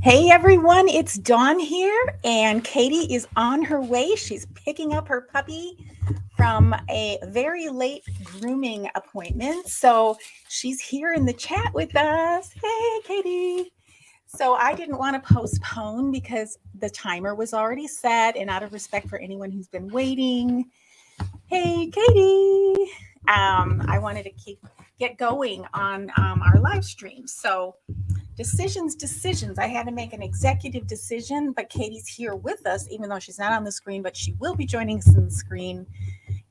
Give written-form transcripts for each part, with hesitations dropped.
Hey everyone, it's Dawn here, and Katie is on her way. She's picking up her puppy from a very late grooming appointment. So she's here in the chat with us. Hey, Katie. So I didn't want to postpone because the timer was already set, and out of respect for anyone who's been waiting. Hey, Katie. I wanted to get going on our live stream. So decisions. I had to make an executive decision, but Katie's here with us, even though she's not on the screen, but she will be joining us on the screen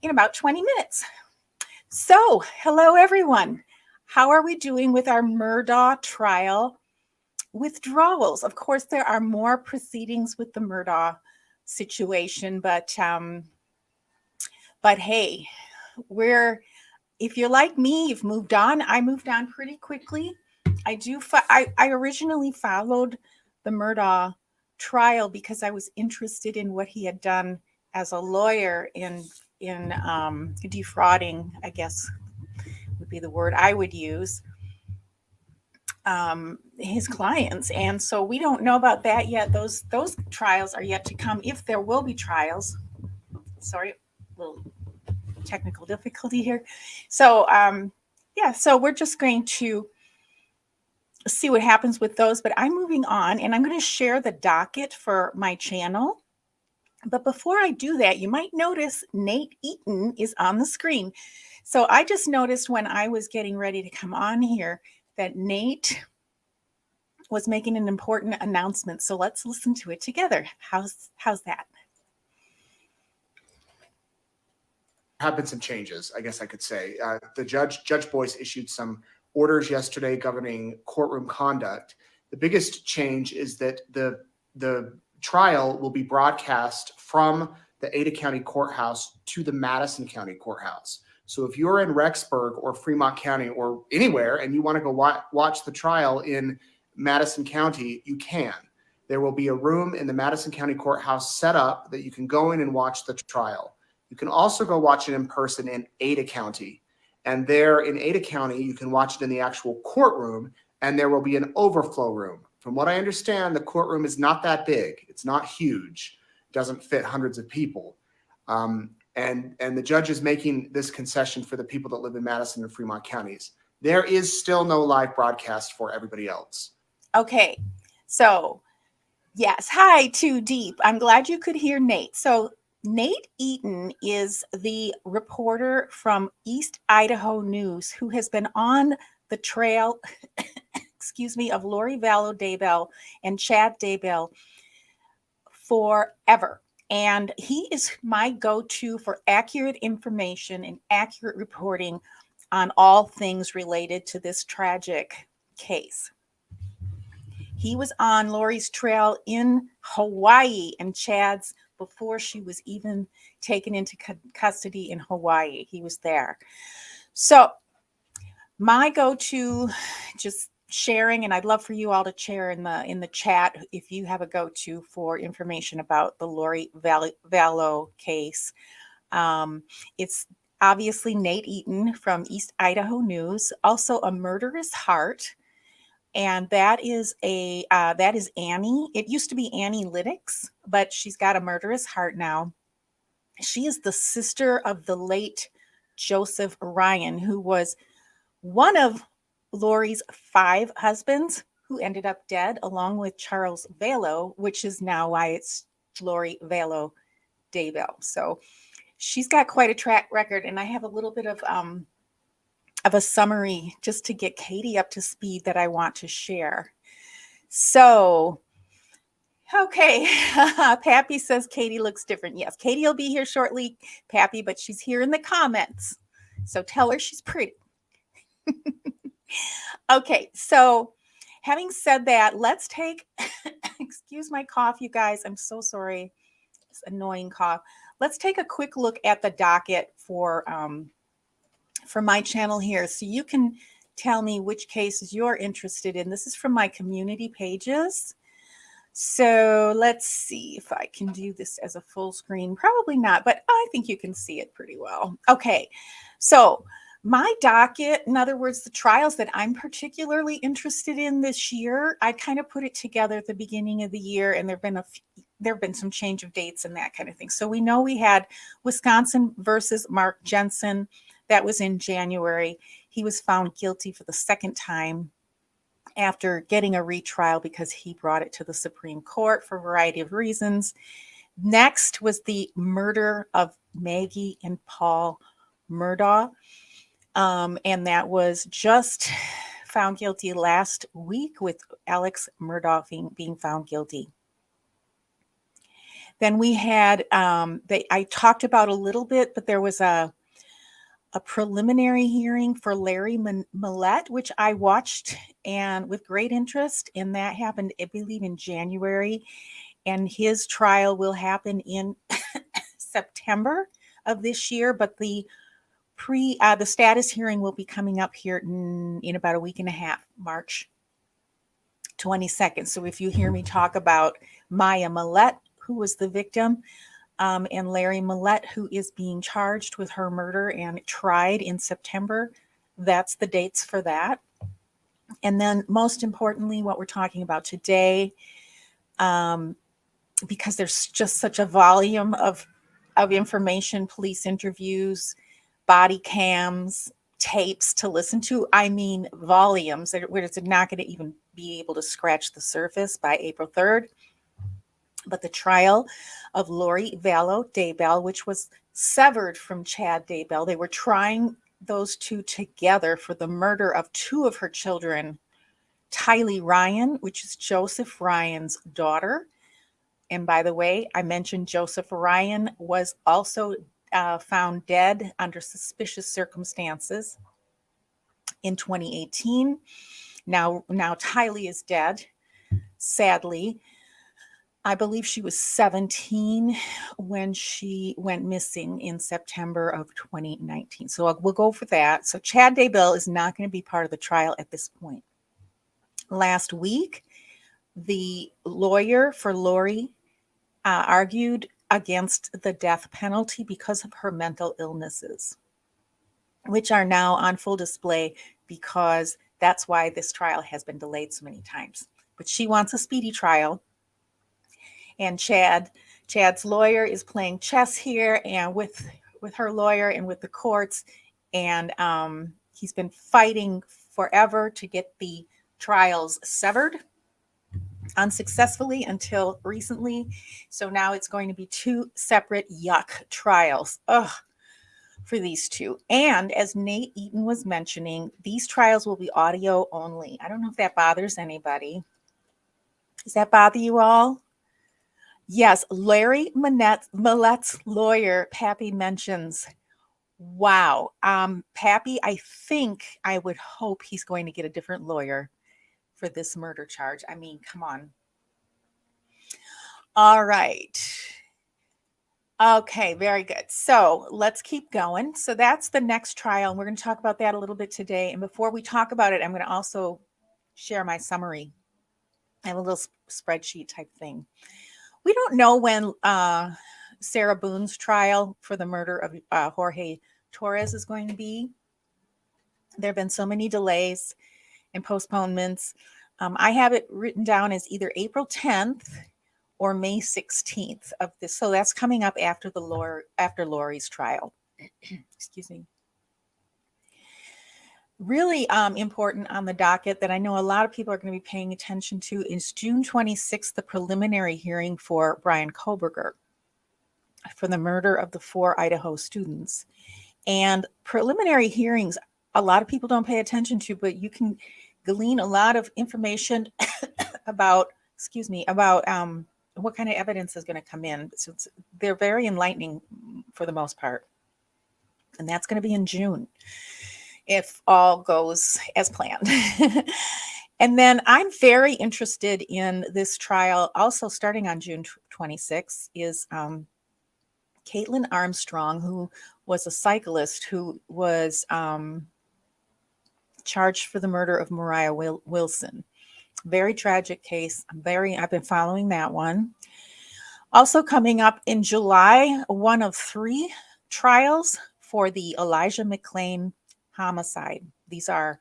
in about 20 minutes. So, hello, everyone. How are we doing with our Murdaugh trial withdrawals? Of course, there are more proceedings with the Murdaugh situation, but hey, if you're like me, you've moved on. I moved on pretty quickly. I originally followed the Murdaugh trial because I was interested in what he had done as a lawyer in defrauding, I guess would be the word I would use, his clients. And so we don't know about that yet. Those trials are yet to come, if there will be trials. Sorry, a little technical difficulty here. So so we're just going to see what happens with those, but I'm moving on, and I'm going to share the docket for my channel. But before I do that, you might notice Nate Eaton is on the screen. So I just noticed when I was getting ready to come on here that Nate was making an important announcement. So let's listen to it together. How's that? Have been some changes, I guess I could say. Judge Boyce issued some orders yesterday governing courtroom conduct. The biggest change is that the trial will be broadcast from the Ada County Courthouse to the Madison County Courthouse. So if you're in Rexburg or Fremont County or anywhere and you want to go watch the trial in Madison County, you can. There will be a room in the Madison County Courthouse set up that you can go in and watch the trial. You can also go watch it in person in Ada County. And there in Ada County, you can watch it in the actual courtroom, and there will be an overflow room. From what I understand, the courtroom is not that big. It's not huge. It doesn't fit hundreds of people. And the judge is making this concession for the people that live in Madison and Fremont counties. There is still no live broadcast for everybody else. Okay. So, yes. Hi, Too Deep. I'm glad you could hear Nate. So, Nate Eaton is the reporter from East Idaho News who has been on the trail, of Lori Vallow Daybell and Chad Daybell forever. And he is my go-to for accurate information and accurate reporting on all things related to this tragic case. He was on Lori's trail in Hawaii and Chad's before she was even taken into custody in Hawaii. He was there. So my go-to, just sharing, and I'd love for you all to share in the chat if you have a go-to for information about the Lori Vallow case. It's obviously Nate Eaton from East Idaho News, also A Murderous Heart. And that is Annie. It used to be Annie Lyddix, but she's got a murderous heart now. She is the sister of the late Joseph Ryan, who was one of Lori's 5 husbands who ended up dead, along with Charles Vallow, which is now why it's Lori Vallow Daybell. So she's got quite a track record, and I have a little bit of a summary just to get Katie up to speed that I want to share. So, okay, Pappy says Katie looks different. Yes, Katie will be here shortly, Pappy, but she's here in the comments. So tell her she's pretty. Okay, so having said that, let's take, excuse my cough, you guys. I'm so sorry. It's an annoying cough. Let's take a quick look at the docket for my channel here, so you can tell me which cases you're interested in. This is from my community pages. So let's see if I can do this as a full screen. Probably not, but I think you can see it pretty well. Okay, so My docket, in other words, the trials that I'm particularly interested in this year, I kind of put it together at the beginning of the year, and there've been some change of dates and that kind of thing. So we know we had Wisconsin versus Mark Jensen. That was in January. He was found guilty for the second time after getting a retrial because he brought it to the Supreme Court for a variety of reasons. Next was the murder of Maggie and Paul Murdaugh. And that was just found guilty last week, with Alex Murdaugh being found guilty. Then we had, I talked about a little bit, but there was a preliminary hearing for Larry Millette, which I watched and with great interest. And that happened, I believe, in January. And his trial will happen in September of this year, but the status hearing will be coming up here in about a week and a half, March 22nd. So if you hear me talk about Maya Millette, who was the victim, and Larry Millette, who is being charged with her murder and tried in September, that's the dates for that. And then most importantly, what we're talking about today, because there's just such a volume of information, police interviews, body cams, tapes to listen to. I mean, volumes that we're not going to even be able to scratch the surface by April 3rd. But the trial of Lori Vallow Daybell, which was severed from Chad Daybell, they were trying those two together for the murder of two of her children, Tylee Ryan, which is Joseph Ryan's daughter. And by the way, I mentioned Joseph Ryan was also found dead under suspicious circumstances in 2018. Now Tylee is dead, sadly. I believe she was 17 when she went missing in September of 2019. So we'll go for that. So Chad Daybell is not going to be part of the trial at this point. Last week, the lawyer for Lori argued against the death penalty because of her mental illnesses, which are now on full display because that's why this trial has been delayed so many times. But she wants a speedy trial. And Chad's lawyer is playing chess here, and with her lawyer and with the courts, and he's been fighting forever to get the trials severed, unsuccessfully until recently. So now it's going to be two separate trials. For these two. And as Nate Eaton was mentioning, these trials will be audio only. I don't know if that bothers anybody. Does that bother you all? Yes, Larry Millette's lawyer, Pappy, mentions, wow, Pappy, I think I would hope he's going to get a different lawyer for this murder charge. I mean, come on. All right. Okay, very good. So let's keep going. So that's the next trial, and we're going to talk about that a little bit today. And before we talk about it, I'm going to also share my summary. I have a little spreadsheet type thing. We don't know when Sarah Boone's trial for the murder of Jorge Torres is going to be. There have been so many delays and postponements. I have it written down as either April 10th or May 16th of this. So that's coming up after Lori's trial. Excuse me. Really important on the docket that I know a lot of people are going to be paying attention to is June 26th, the preliminary hearing for Bryan Kohberger for the murder of the 4 Idaho students. And preliminary hearings, a lot of people don't pay attention to, but you can glean a lot of information about what kind of evidence is going to come in. So they're very enlightening for the most part. And that's going to be in June, if all goes as planned. And then I'm very interested in this trial, also starting on June 26th, is Caitlin Armstrong, who was a cyclist who was charged for the murder of Mariah Wilson. Very tragic case. I've been following that one. Also coming up in July, one of 3 trials for the Elijah McClain homicide. These are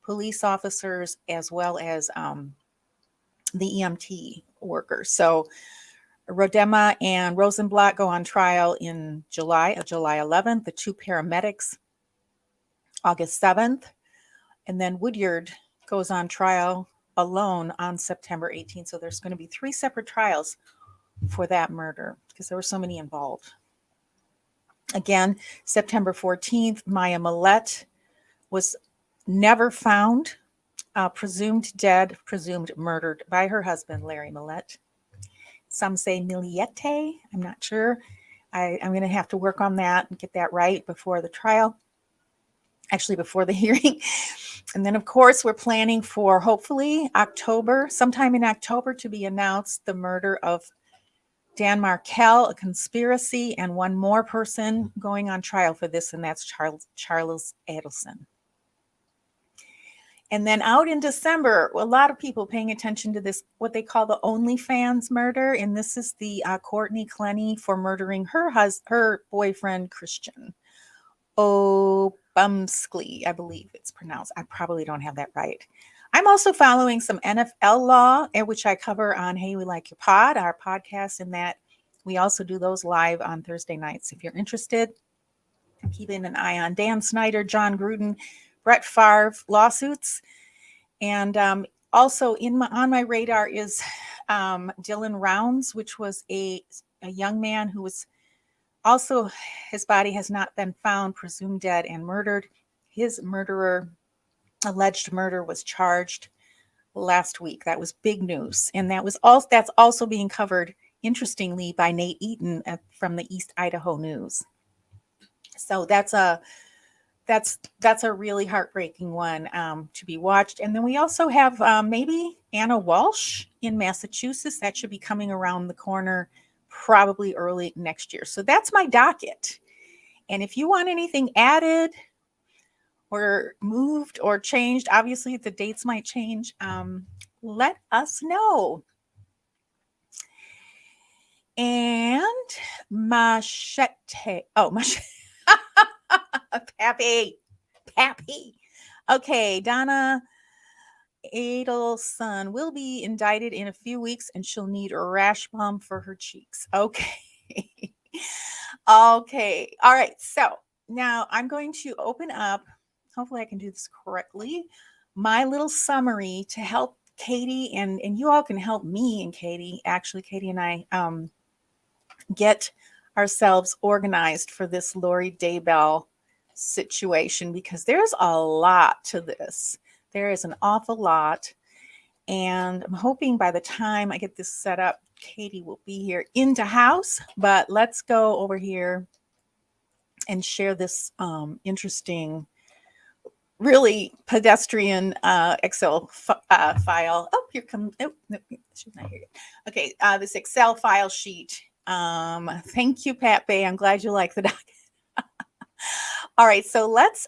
police officers as well as the EMT workers. So Rodema and Rosenblatt go on trial in July 11th. The two paramedics, August 7th. And then Woodyard goes on trial alone on September 18th. So there's going to be 3 separate trials for that murder because there were so many involved. Again, September 14th, Maya Millette was never found, presumed dead, presumed murdered by her husband, Larry Millette. Some say Miliette. I'm not sure. I'm going to have to work on that and get that right before the trial, actually before the hearing. And then, of course, we're planning for hopefully October, sometime in October, to be announced the murder of Dan Markel, a conspiracy, and one more person going on trial for this, and that's Charles Adelson. And then out in December, a lot of people paying attention to this, what they call the OnlyFans murder. And this is the Courtney Clenny for murdering her boyfriend, Christian Obumskley, I believe it's pronounced. I probably don't have that right. I'm also following some NFL law, which I cover on Hey, We Like Your Pod, our podcast, and that we also do those live on Thursday nights. If you're interested, I'm keeping an eye on Dan Snyder, John Gruden, Brett Favre lawsuits. And also on my radar is Dylan Rounds, which was a young man who was also, his body has not been found, presumed dead and murdered. His alleged murder was charged last week. That was big news. And that's also being covered, interestingly, by Nate Eaton from the East Idaho News. So that's a really heartbreaking one to be watched. And then we also have maybe Anna Walsh in Massachusetts. That should be coming around the corner probably early next year. So that's my docket. And if you want anything added or moved or changed, obviously the dates might change, let us know. And Machete. Pappy. Okay, Donna Adelson will be indicted in a few weeks and she'll need a rash balm for her cheeks. Okay. Okay. All right. So now I'm going to open up, hopefully I can do this correctly, my little summary to help Katie and you all can help me and Katie. Actually, Katie and I get ourselves organized for this Lori Daybell situation because there's a lot to this. There is an awful lot. And I'm hoping by the time I get this set up, Katie will be here into house. But let's go over here and share this interesting, really pedestrian Excel file. Oh, here comes. Oh, no, she's not here yet. Okay, this Excel file sheet. Thank you, Pat Bay. I'm glad you like the doc. All right, so let's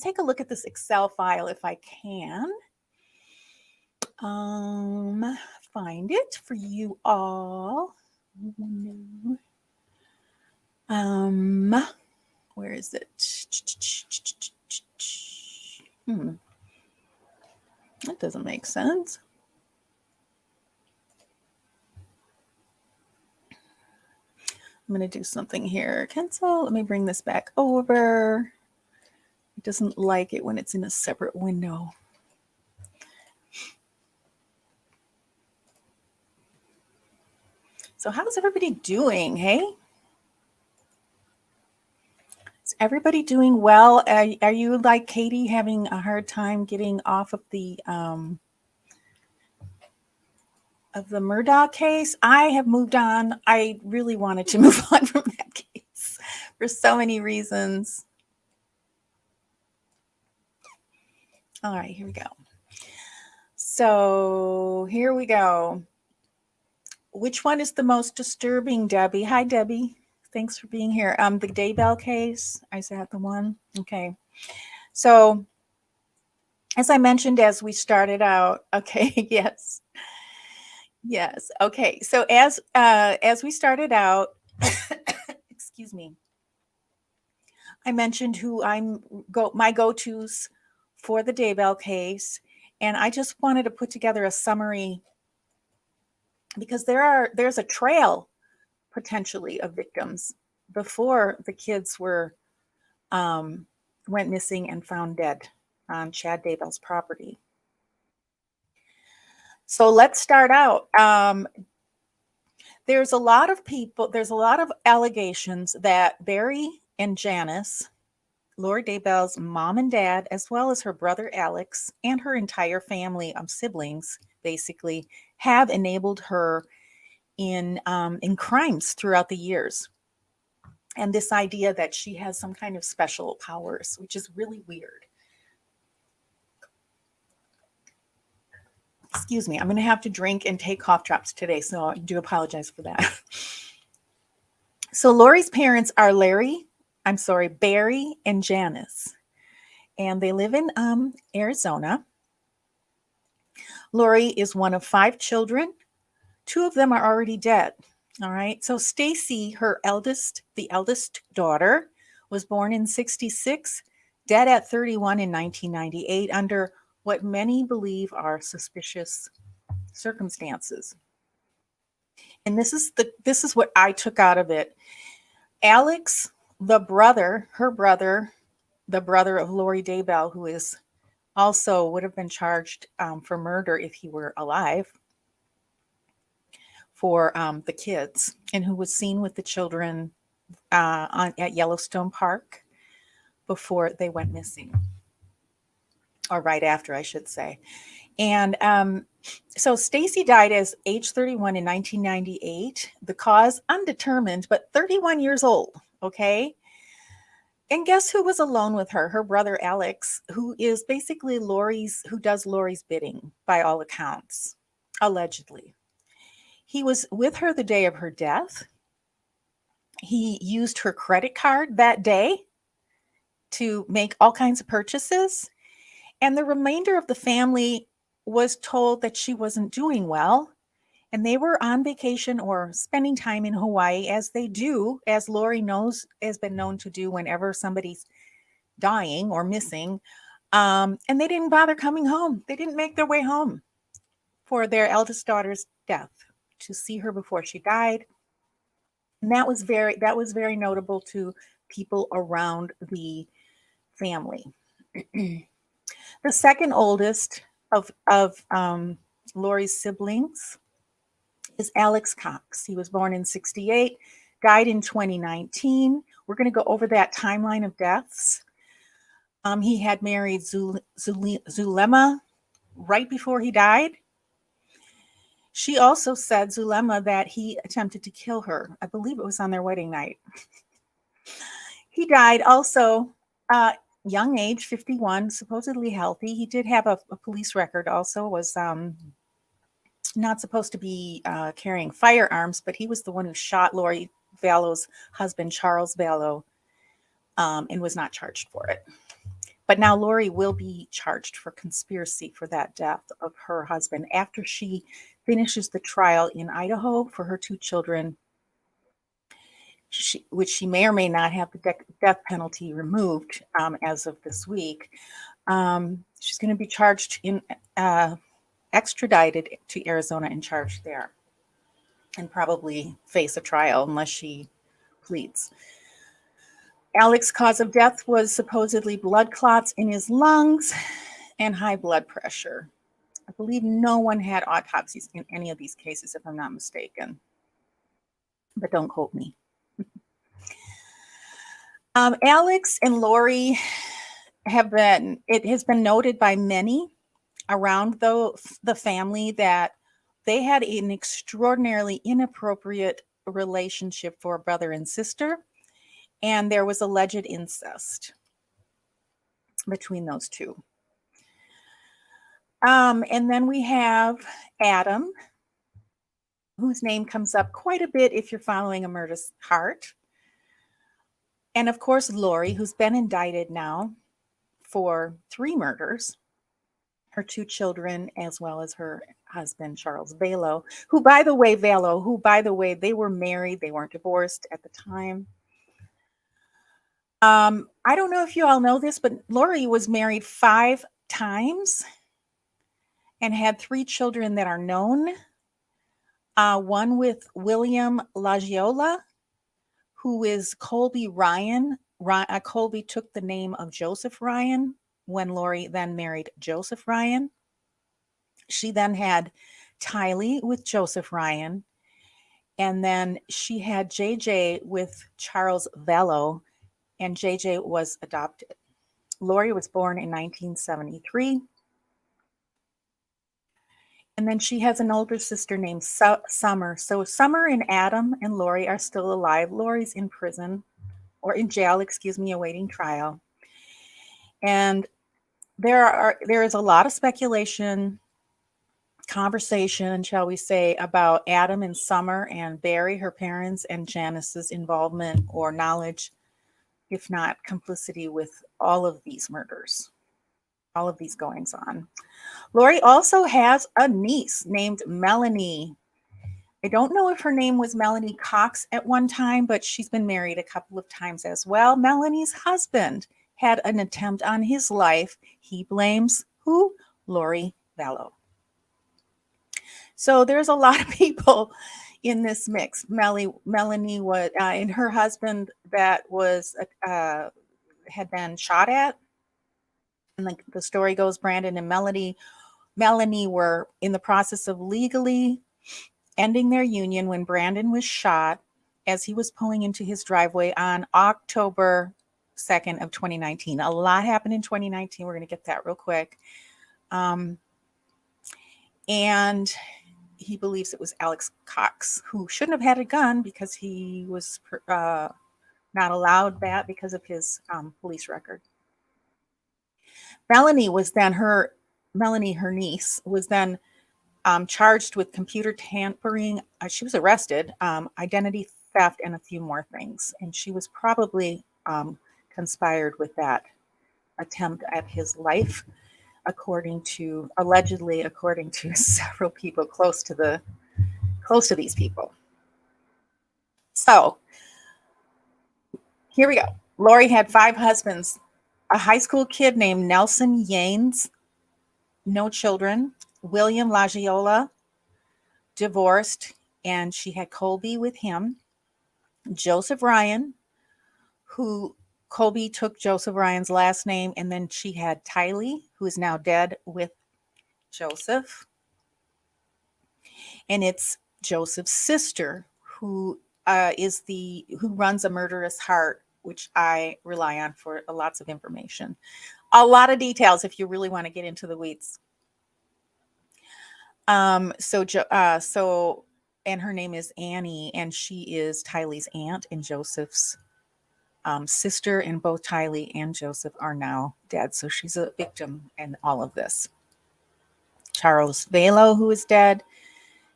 take a look at this Excel file if I can. Find it for you all. Where is it? That doesn't make sense. I'm going to do something here. Cancel. Let me bring this back over. It doesn't like it when it's in a separate window. So how's everybody doing? Hey? Is everybody doing well? Are you like Katie having a hard time getting off of the Murdaugh case? I have moved on. I really wanted to move on from that case for so many reasons. All right, here we go. So here we go. Which one is the most disturbing, Debbie? Hi, Debbie. Thanks for being here. The Daybell case. Is that the one? Okay. So as I mentioned, as we started out, okay, yes. Okay. So as we started out, excuse me, I mentioned who my go-tos for the Daybell case, and I just wanted to put together a summary because there's a trail potentially of victims before the kids went missing and found dead on Chad Daybell's property. So let's start out. There's a lot of allegations that Barry and Janice, Lori Daybell's mom and dad, as well as her brother Alex and her entire family of siblings, basically, have enabled her in crimes throughout the years. And this idea that she has some kind of special powers, which is really weird. Excuse me, I'm going to have to drink and take cough drops today, so I do apologize for that. So Lori's parents are Barry and Janice, and they live in Arizona. Lori is one of 5 children. 2 of them are already dead. All right. So Stacy, the eldest daughter, was born in 1966, dead at 31 in 1998 under what many believe are suspicious circumstances. And this is what I took out of it. Alex, the brother of Lori Daybell, who is also would have been charged for murder if he were alive, for the kids, and who was seen with the children at Yellowstone Park before they went missing, or right after, I should say. And so Stacy died as age 31 in 1998. The cause undetermined, but 31 years old. Okay. And guess who was alone with her? Her brother Alex, who is basically who does Lori's bidding by all accounts, allegedly. He was with her the day of her death. He used her credit card that day to make all kinds of purchases. And the remainder of the family was told that she wasn't doing well. And they were on vacation or spending time in Hawaii, as they do, as Lori has been known to do whenever somebody's dying or missing. And they didn't bother coming home. They didn't make their way home for their eldest daughter's death, to see her before she died. And that was very notable to people around the family. The second oldest of Lori's siblings is Alex Cox. He was born in 1968, died in 2019. We're going to go over that timeline of deaths. He had married Zulema right before he died. She also said, Zulema, that he attempted to kill her. I believe it was on their wedding night. He died also young age, 51, supposedly healthy. He did have a police record also, was not supposed to be carrying firearms, but he was the one who shot Lori Vallow's husband, Charles Vallow, and was not charged for it. But now Lori will be charged for conspiracy for that death of her husband after she finishes the trial in Idaho for her 2 children, which she may or may not have the death penalty removed as of this week. She's going to be charged extradited to Arizona and charged there, and probably face a trial unless she pleads. Alex's cause of death was supposedly blood clots in his lungs and high blood pressure. I believe no one had autopsies in any of these cases, if I'm not mistaken. But don't quote me. Alex and Lori it has been noted by many around the family that they had an extraordinarily inappropriate relationship for a brother and sister, and there was alleged incest between those 2. And then we have Adam, whose name comes up quite a bit if you're following A Murderous Heart. And of course, Lori, who's been indicted now for 3 murders, her 2 children, as well as her husband, Charles Vallow, who, by the way, they were married. They weren't divorced at the time. I don't know if you all know this, but Lori was married 5 times and had 3 children that are known. One with William Lagiola, who is Colby Ryan. Colby took the name of Joseph Ryan when Lori then married Joseph Ryan. She then had Tylee with Joseph Ryan. And then she had J.J. with Charles Vallow, and J.J. was adopted. Lori was born in 1973. And then she has an older sister named Summer. So Summer and Adam and Lori are still alive. Lori's in prison, or in jail, excuse me, awaiting trial. And there is a lot of speculation, conversation, shall we say, about Adam and Summer and Barry, her parents, and Janice's involvement or knowledge, if not complicity, with all of these murders, all of these goings on. Lori also has a niece named Melanie. I don't know if her name was Melanie Cox at one time, but she's been married a couple of times as well. Melanie's husband had an attempt on his life. He blames who? Lori Vallow. So there's a lot of people in this mix. Melanie was, and her husband that was had been shot at. And the story goes, Brandon and Melanie were in the process of legally ending their union when Brandon was shot as he was pulling into his driveway on October 2nd of 2019. A lot happened in 2019. We're going to get that real quick. And he believes it was Alex Cox, who shouldn't have had a gun because he was not allowed that because of his police record. Melanie, her niece, was then charged with computer tampering. She was arrested, identity theft, and a few more things. And she was probably conspired with that attempt at his life, allegedly, according to several people close to these people. So here we go. Lori had 5 husbands. A high school kid named Nelson Yanes, no children. William Lagiola, divorced, and she had Colby with him. Joseph Ryan, who Colby took Joseph Ryan's last name, and then she had Tylee, who is now dead, with Joseph. And it's Joseph's sister who runs a murderous heart, which I rely on for lots of information. A lot of details if you really want to get into the weeds. And her name is Annie, and she is Tylee's aunt and Joseph's sister, and both Tylee and Joseph are now dead. So she's a victim in all of this. Charles Vallow, who is dead.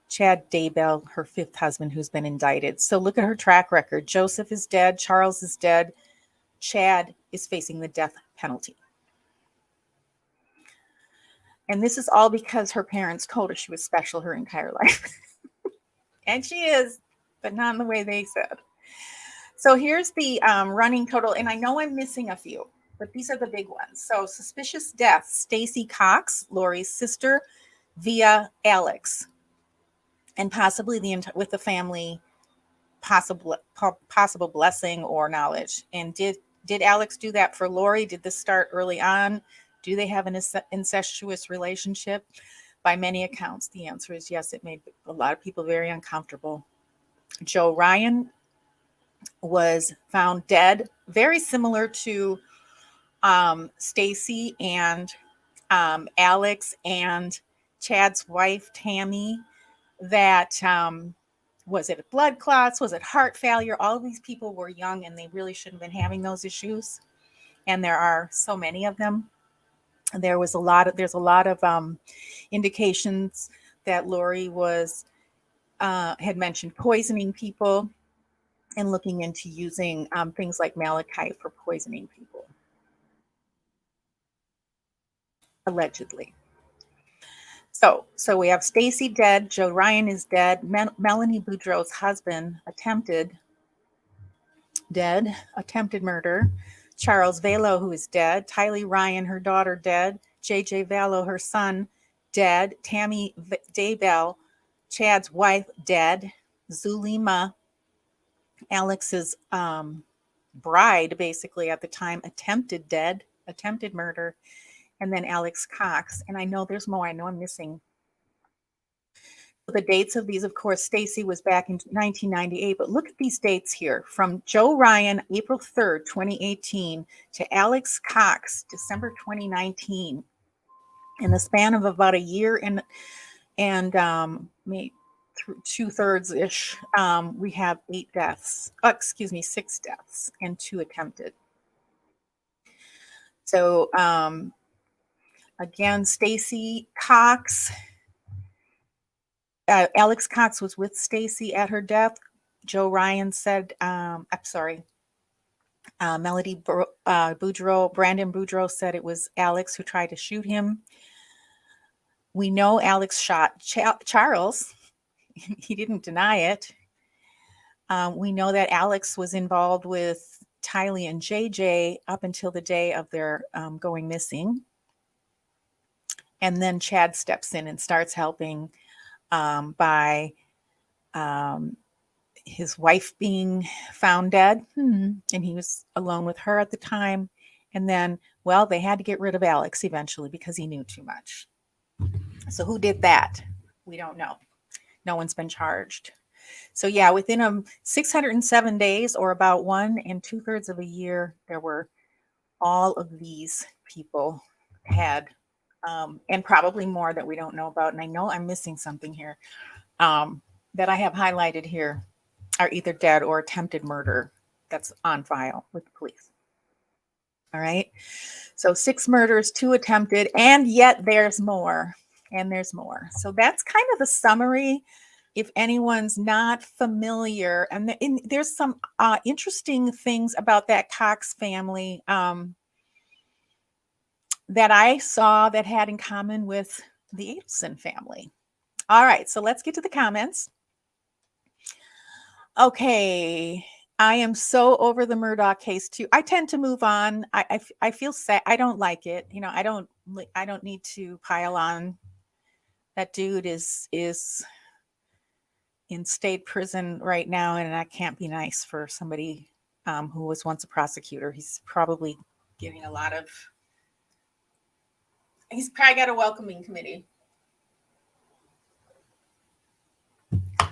Chad Daybell, her 5th husband, who's been indicted. So look at her track record. Joseph is dead. Charles is dead. Chad is facing the death penalty. And this is all because her parents told her she was special her entire life. And she is, but not in the way they said. So here's the running total. And I know I'm missing a few, but these are the big ones. So suspicious death, Stacy Cox, Lori's sister, via Alex. And possibly with the family, possible blessing or knowledge. And did Alex do that for Lori? Did this start early on? Do they have an incestuous relationship? By many accounts, the answer is yes. It made a lot of people very uncomfortable. Joe Ryan was found dead, very similar to Stacy and Alex and Chad's wife, Tammy. That was it blood clots? Was it heart failure? All of these people were young and they really shouldn't have been having those issues. And there are so many of them. There's a lot of indications that Lori had mentioned poisoning people and looking into using things like malachite for poisoning people, allegedly. So we have Stacy dead. Joe Ryan is dead. Melanie Boudreau's husband attempted dead. Attempted murder. Charles Vallow, who is dead. Tylee Ryan, her daughter, dead. J.J. Vallow, her son, dead. Tammy Daybell, Chad's wife, dead. Zulema, Alex's bride, basically at the time, attempted murder. And then Alex Cox. And I know there's more. I know I'm missing. The dates of these, of course, Stacy was back in 1998, but look at these dates here. From Joe Ryan, April 3rd, 2018, to Alex Cox, December 2019. In the span of about a year and maybe 2/3 ish, we have 6 deaths and 2 attempted. So again, Stacy Cox, Alex Cox was with Stacy at her death. Joe Ryan said, I'm sorry, Melody Boudreau, Brandon Boudreau said it was Alex who tried to shoot him. We know Alex shot Charles. He didn't deny it. We know that Alex was involved with Tylee and J.J. up until the day of their going missing. And then Chad steps in and starts helping by his wife being found dead. And he was alone with her at the time. And then, well, they had to get rid of Alex eventually because he knew too much. So who did that? We don't know. No one's been charged. So yeah, within 607 days, or about 1 2/3 of a year, there were all of these people had, and probably more that we don't know about. And I know I'm missing something here that I have highlighted here are either dead or attempted murder that's on file with the police. All right. So 6 murders, 2 attempted, and yet there's more. And there's more. So that's kind of the summary. If anyone's not familiar, and there's some interesting things about that Cox family that I saw that had in common with the Adelson family. All right, so let's get to the comments. Okay, I am so over the Murdaugh case too. I tend to move on. I feel sad. I don't like it. You know, I don't need to pile on. That dude is in state prison right now, and that can't be nice for somebody who was once a prosecutor. He's probably getting a lot of. He's probably got a welcoming committee.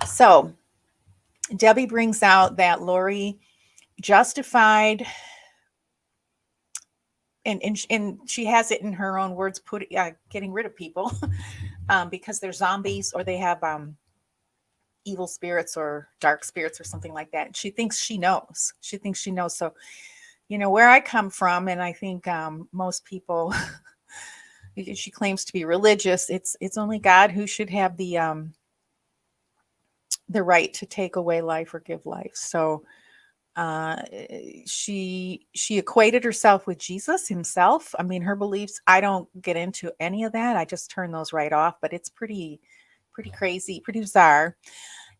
So Debbie brings out that Lori justified, and she has it in her own words, getting rid of people because they're zombies or they have evil spirits or dark spirits or something like that. She thinks she knows. So, you know, where I come from, and I think most people, she claims to be religious. It's only God who should have the right to take away life or give life. So she equated herself with Jesus himself. I mean, her beliefs, I don't get into any of that. I just turn those right off, but it's pretty crazy, pretty bizarre.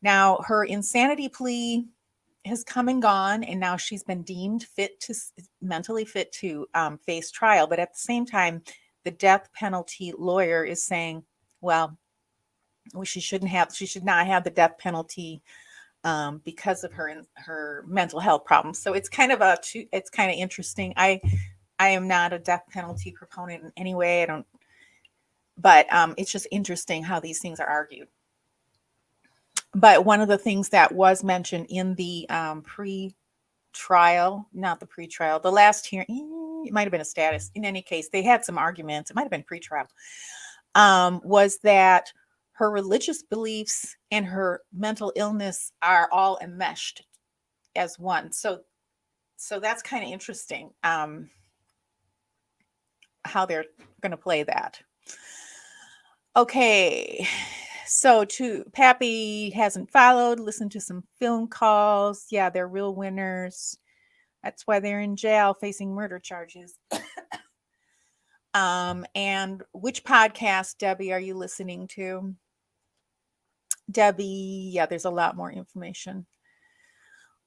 Now, her insanity plea has come and gone, and now she's been deemed mentally fit to face trial. But at the same time, the death penalty lawyer is saying, well, she should not have the death penalty because of her mental health problems. So it's kind of interesting. I am not a death penalty proponent in any way. But it's just interesting how these things are argued. But one of the things that was mentioned in the the last hearing, it might have been a status. In any case, they had some arguments. It might have been pre-trial. Was that her religious beliefs and her mental illness are all enmeshed as one. So that's kind of interesting how they're going to play that. Okay. So Pappy hasn't followed, listened to some film calls. Yeah, they're real winners. That's why they're in jail facing murder charges. And which podcast, Debbie, are you listening to? Debbie, yeah, there's a lot more information.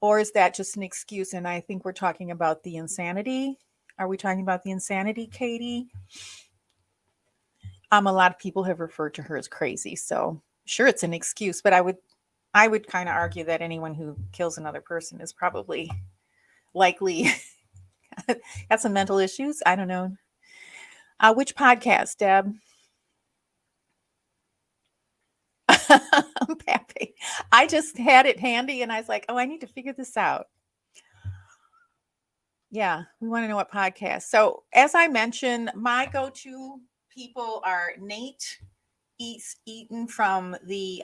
Or is that just an excuse? And I think we're talking about the insanity. Are we talking about the insanity, Katie? A lot of people have referred to her as crazy. So sure, it's an excuse, but I would kind of argue that anyone who kills another person is probably likely got some mental issues. I don't know. Which podcast, Deb? Pappy. I just had it handy and I was like, oh, I need to figure this out. Yeah, we want to know what podcast. So as I mentioned, my go-to people are Nate Eaton from the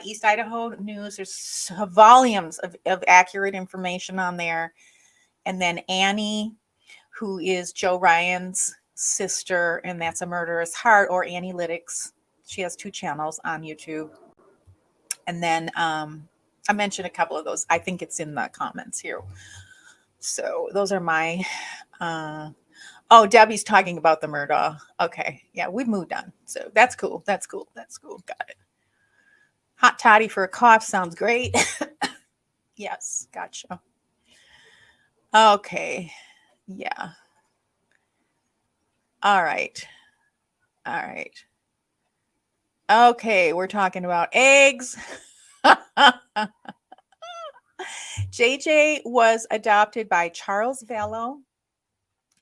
East Idaho News. There's volumes of accurate information on there. And then Annie, who is Joe Ryan's sister, and that's A Murderous Heart, or Annie Lytics. She has 2 channels on YouTube. And then I mentioned a couple of those. I think it's in the comments here. So those are my oh, Debbie's talking about the murder. Okay. Yeah, we've moved on. So that's cool. That's cool. That's cool. Got it. Hot toddy for a cough sounds great. Yes, gotcha. Okay. Yeah. All right. All right. Okay, we're talking about eggs. JJ was adopted by Charles Vallow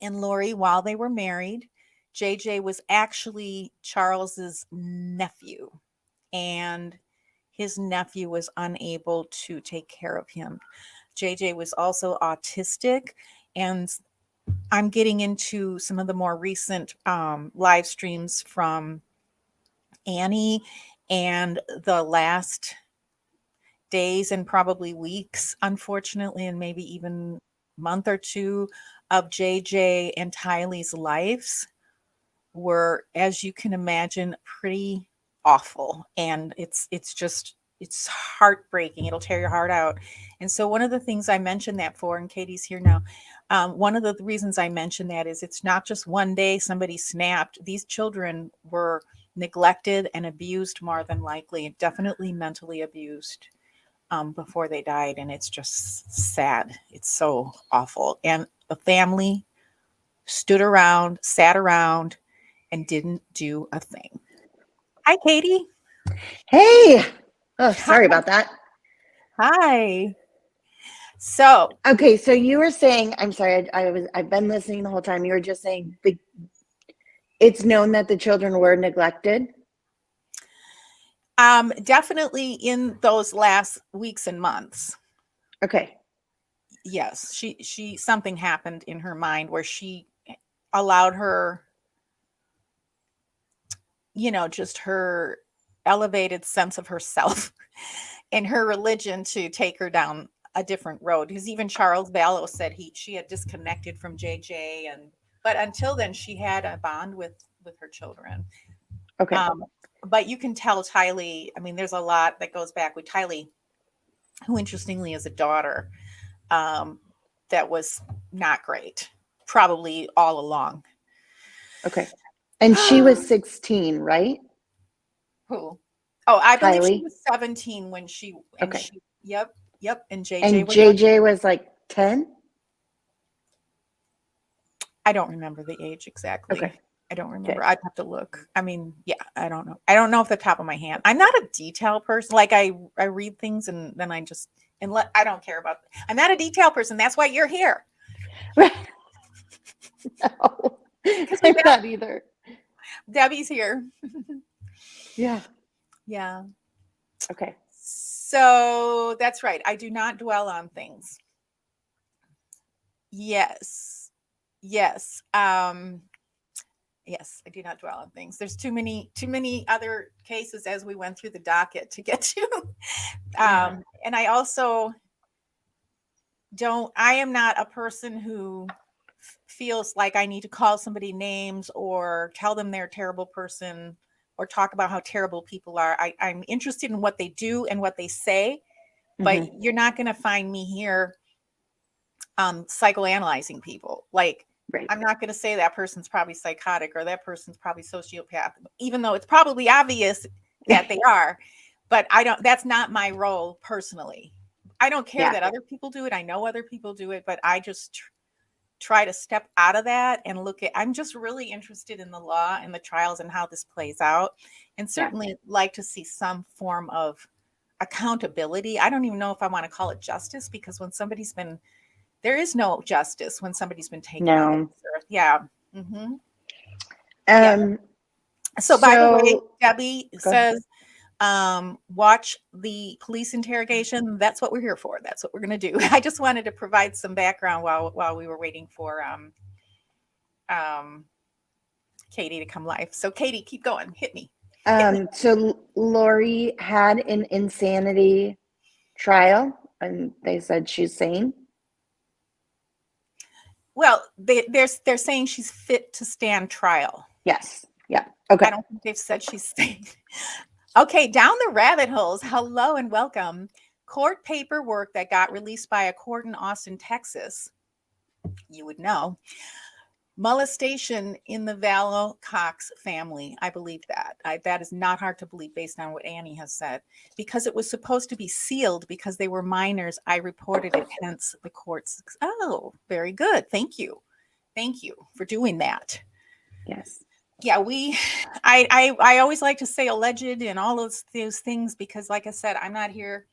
and Lori while they were married. JJ was actually Charles's nephew, and his nephew was unable to take care of him. JJ was also autistic, and I'm getting into some of the more recent live streams from Annie and the last days and probably weeks, unfortunately, and maybe even month or two of JJ and Tylee's lives were, as you can imagine, pretty awful. And it's heartbreaking. It'll tear your heart out. And so one of the things I mentioned that for, and Katie's here now, one of the reasons I mentioned that is it's not just one day somebody snapped. These children were neglected and abused, more than likely, definitely mentally abused before they died. And it's just sad. It's so awful. And the family stood around, sat around, and didn't do a thing. Hi, Katie. Hey. Oh, sorry about that. Hi. So, okay, so you were saying, I'm sorry, I've been listening the whole time. You were just saying it's known that the children were neglected. definitely in those last weeks and months. Okay. Yes, she something happened in her mind where she allowed her, just her elevated sense of herself and her religion to take her down a different road. Because even Charles Vallow said she had disconnected from JJ, but until then she had a bond with her children. Okay. But you can tell Tylee, I mean, there's a lot that goes back with Tylee, who interestingly is a daughter, that was not great, probably all along. Okay. And she was 16, right? Who? Oh, I believe Tylee? she was 17 when she. And Okay. Yep. And JJ and was. JJ was like 10. I don't remember the age exactly. Okay. I don't remember. Okay. I'd have to look. I mean, yeah, I don't know. I don't know off the top of my hand. I'm not a detail person. Like I read things and then I just I don't care about. I'm not a detail person. That's why you're here. No, I'm not either. Debbie's here. Yeah. Yeah. Okay. So that's right. I do not dwell on things. Yes. Yes. Yes, I do not dwell on things. There's too many other cases as we went through the docket to get to. And I also I am not a person who feels like I need to call somebody names or tell them they're a terrible person or talk about how terrible people are. I'm interested in what they do and what they say, but you're not going to find me here psychoanalyzing people. Like, right. I'm not going to say that person's probably psychotic or that person's probably sociopath, even though it's probably obvious that they are. But that's not my role personally. I don't care Yeah. that other people do it. I know other people do it, but I just try to step out of that and look at, I'm just really interested in the law and the trials and how this plays out, and certainly like to see some form of accountability. I don't even know if I want to call it justice, because when somebody's been, there is no justice when somebody's been taken out of No. this earth. Yeah. Mm-hmm. So by the way, Debbie says, watch the police interrogation. That's what we're here for. That's what we're going to do. I just wanted to provide some background while we were waiting for Katie to come live. So Katie, keep going. Hit me. So Lori had an insanity trial, and they said she's sane. Well, they're saying she's fit to stand trial. Yes. Yeah. Okay. I don't think they've said she's sane. Okay, down the rabbit holes. Hello and welcome. Court paperwork that got released by a court in Austin, Texas. You would know. Molestation in the Vallow Cox family. I believe that. That is not hard to believe based on what Annie has said. Because it was supposed to be sealed because they were minors, I reported it, hence the court's. Oh, very good. Thank you. Thank you for doing that. Yes. Yeah, I always like to say alleged and all those things, because like I said, I'm not here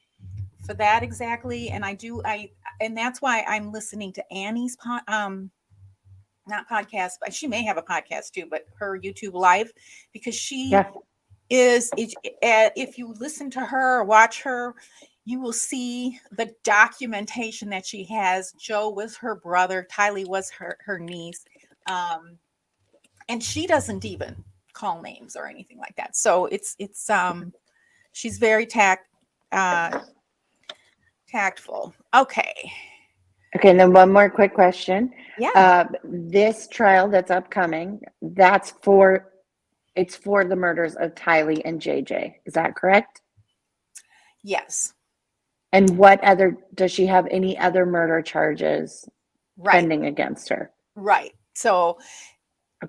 for that exactly. And and that's why I'm listening to Annie's not podcast, but she may have a podcast too, but her YouTube live, because she is, if you listen to her or watch her, you will see the documentation that she has. Joe was her brother, Tylee was her niece, and she doesn't even call names or anything like that. So it's she's very tactful. Okay. Okay, and then one more quick question. Yeah. This trial that's upcoming, it's for the murders of Tylee and J.J. Is that correct? Yes. And does she have any other murder charges pending against her? Right. So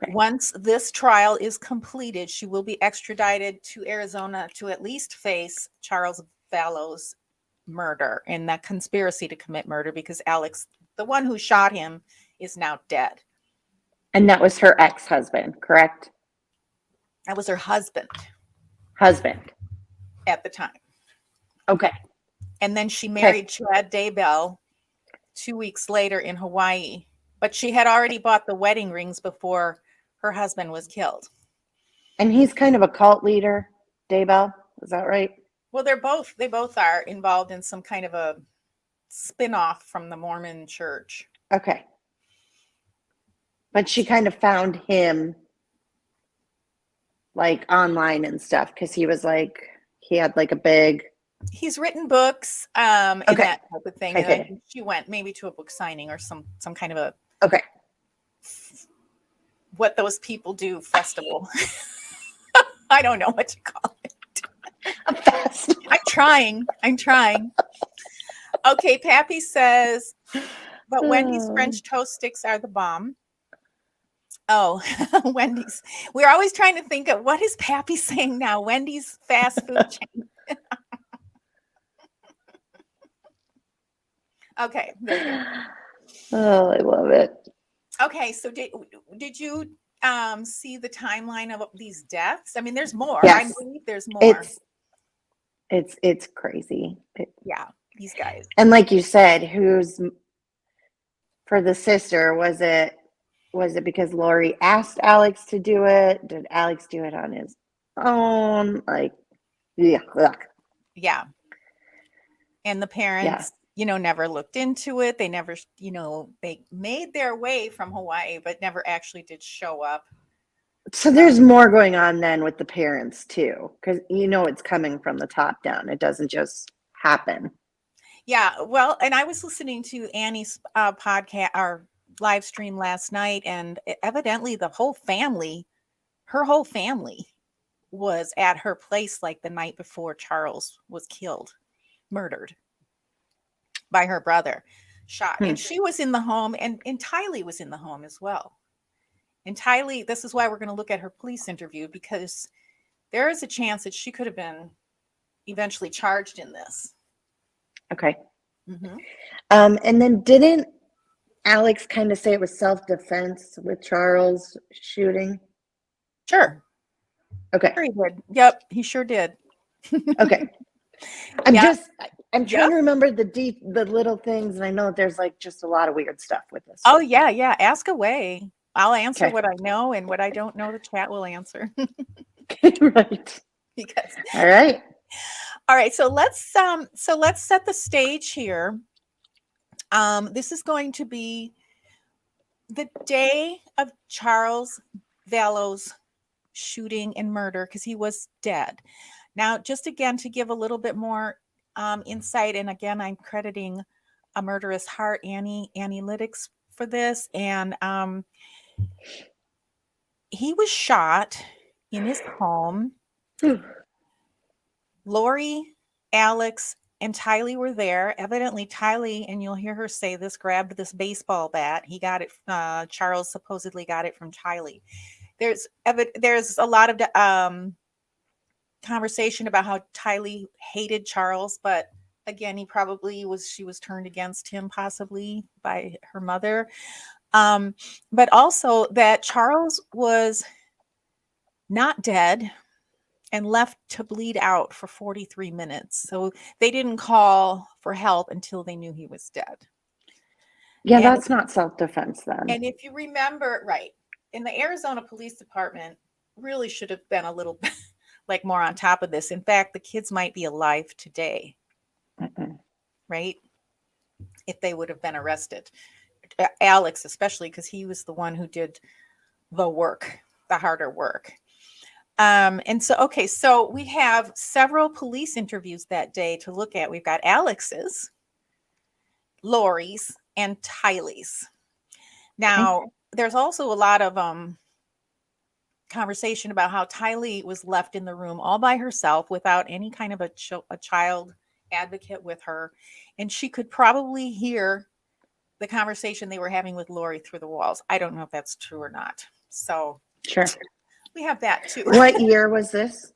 once this trial is completed, she will be extradited to Arizona to at least face Charles Vallow's murder and that conspiracy to commit murder, because Alex, the one who shot him, is now dead. And that was her ex-husband, correct? That was her husband. At the time. Okay. And then she married Chad Daybell 2 weeks later in Hawaii. But she had already bought the wedding rings before her husband was killed. And he's kind of a cult leader, Daybell. Is that right? Well, they both are involved in some kind of a spin-off from the Mormon church. Okay. But she kind of found him like online and stuff, because he had like a big. He's written books and that type of thing. Okay. And she went maybe to a book signing or some kind of a what those people do festival. I don't know what to call it. I'm trying. Okay, Pappy says, but Wendy's French toast sticks are the bomb. Oh, Wendy's. We're always trying to think of what is Pappy saying now. Wendy's fast food chain. Okay, there you go. Oh, I love it. Okay, so did you see the timeline of these deaths? I mean, there's more. Yes. I believe there's more. It's crazy. Yeah, these guys. And like you said, for the sister, was it because Lori asked Alex to do it? Did Alex do it on his own? Like, yeah. And the parents, never looked into it. They never, they made their way from Hawaii, but never actually did show up. So there's more going on then with the parents too, because it's coming from the top down. It doesn't just happen. Yeah. Well, and I was listening to Annie's podcast or live stream last night, and evidently her whole family was at her place like the night before Charles was murdered by her brother, shot. And she was in the home, and Tylee was in the home as well. And Tylee, this is why we're going to look at her police interview, because there is a chance that she could have been eventually charged in this. Okay. Mhm. And then didn't Alex kind of say it was self-defense with Charles shooting? Sure. Okay. Sure he did. Yep, he sure did. Okay. Yeah. I'm Yep. trying to remember the little things, and I know there's like just a lot of weird stuff with this. Oh, yeah, yeah. Ask away. I'll answer Okay. what I know, and what I don't know, the chat will answer. Right. Because All right. all right, so let's set the stage here. This is going to be the day of Charles Vallow's shooting and murder, because he was dead. Now, just again to give a little bit more insight, and again, I'm crediting A Murderous Heart, Analytics for this, and he was shot in his home. Lori, Alex, and Tylee were there. Evidently, Tylee, and you'll hear her say this, grabbed this baseball bat. He got it. Charles supposedly got it from Tylee. There's a lot of conversation about how Tylee hated Charles, but again, she was turned against him possibly by her mother. But also that Charles was not dead and left to bleed out for 43 minutes. So they didn't call for help until they knew he was dead. Yeah, And that's not self-defense then. and if you remember, right, in the Arizona Police Department really should have been a little bit like more on top of this. In fact, the kids might be alive today, right? If they would have been arrested. Alex, especially, because he was the one who did the work, the harder work. And so, okay, so we have several police interviews that day to look at. We've got Alex's, Lori's, and Tylee's. Now, there's also a lot of conversation about how Tylee was left in the room all by herself without any kind of a child advocate with her, and she could probably hear the conversation they were having with Lori through the walls. I don't know if that's true or not. So Sure. we have that too. What year was this?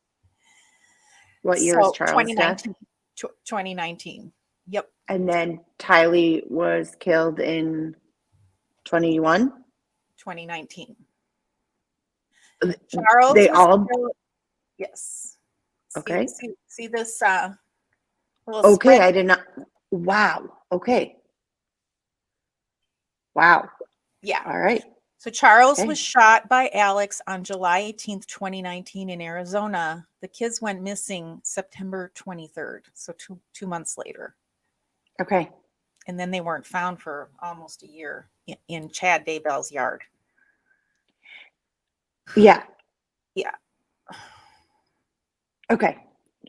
What year was So Charles' death? 2019. Yep. And then Tylee was killed in 21. 2019. Charles They was all killed. Yes. okay. See this little Okay, spread? I did not. Wow. Okay. Wow. Yeah. All right. So Charles Okay. was shot by Alex on July 18th, 2019 in Arizona. The kids went missing September 23rd, so two months later. Okay. And then they weren't found for almost a year in Chad Daybell's yard. Yeah. Yeah. Okay.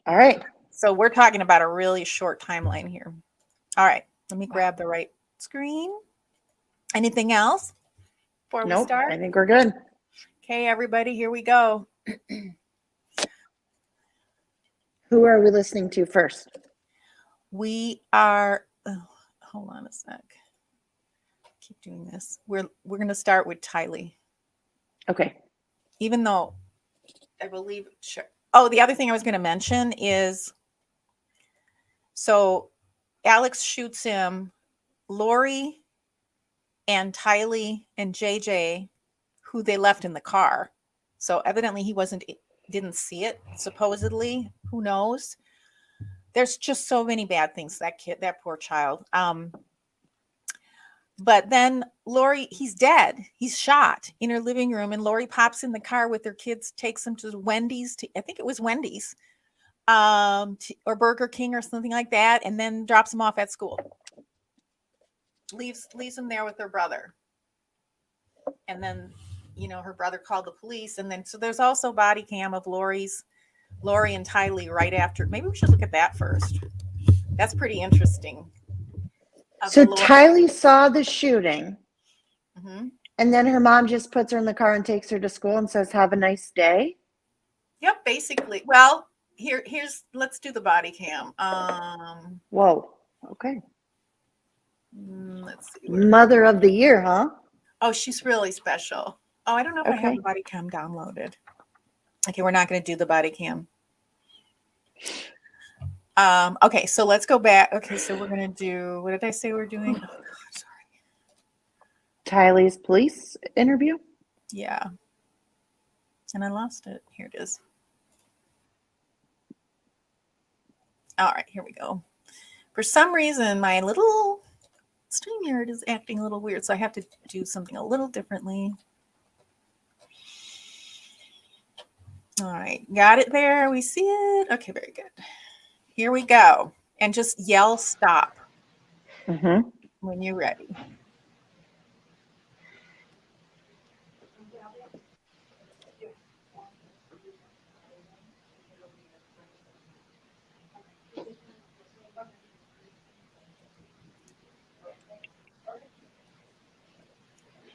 All right. So we're talking about a really short timeline here. All right. Let me grab the right screen. Anything else before we Nope. start? I think we're good. Okay, everybody, here we go. Who are we listening to first? We are, hold on a sec. Keep doing this. We're going to start with Tylee. Okay. Even though I believe, sure. Oh, the other thing I was going to mention is, so Alex shoots him, Lori and Tylee and J.J., who they left in the car. So evidently he didn't see it, supposedly. Who knows? There's just so many bad things, that poor child. But then Lori, he's dead. He's shot in her living room, and Lori pops in the car with her kids, takes them to Wendy's. I think it was Wendy's, or Burger King or something like that, and then drops them off at school. Leaves them there with her brother. And then, her brother called the police, and then so there's also body cam of Lori and Tylee right after. Maybe we should look at that first. That's pretty interesting. So Tylee saw the shooting, and then her mom just puts her in the car and takes her to school and says, "Have a nice day." Yep, basically. Well, here's let's do the body cam. Whoa. Okay. Let's see. Mother of the year, huh? Oh, she's really special. Oh, I don't know if I have the body cam downloaded. Okay, we're not going to do the body cam. Okay, so let's go back. Okay, so we're gonna do, what did I say we're doing? Oh, God, sorry. Tylee's police interview. Yeah. And I lost it. Here it is. All right, here we go. For some reason, my little StreamYard is acting a little weird, so I have to do something a little differently. All right, got it there. We see it. Okay, very good. Here we go. And just yell stop Mm-hmm. when you're ready.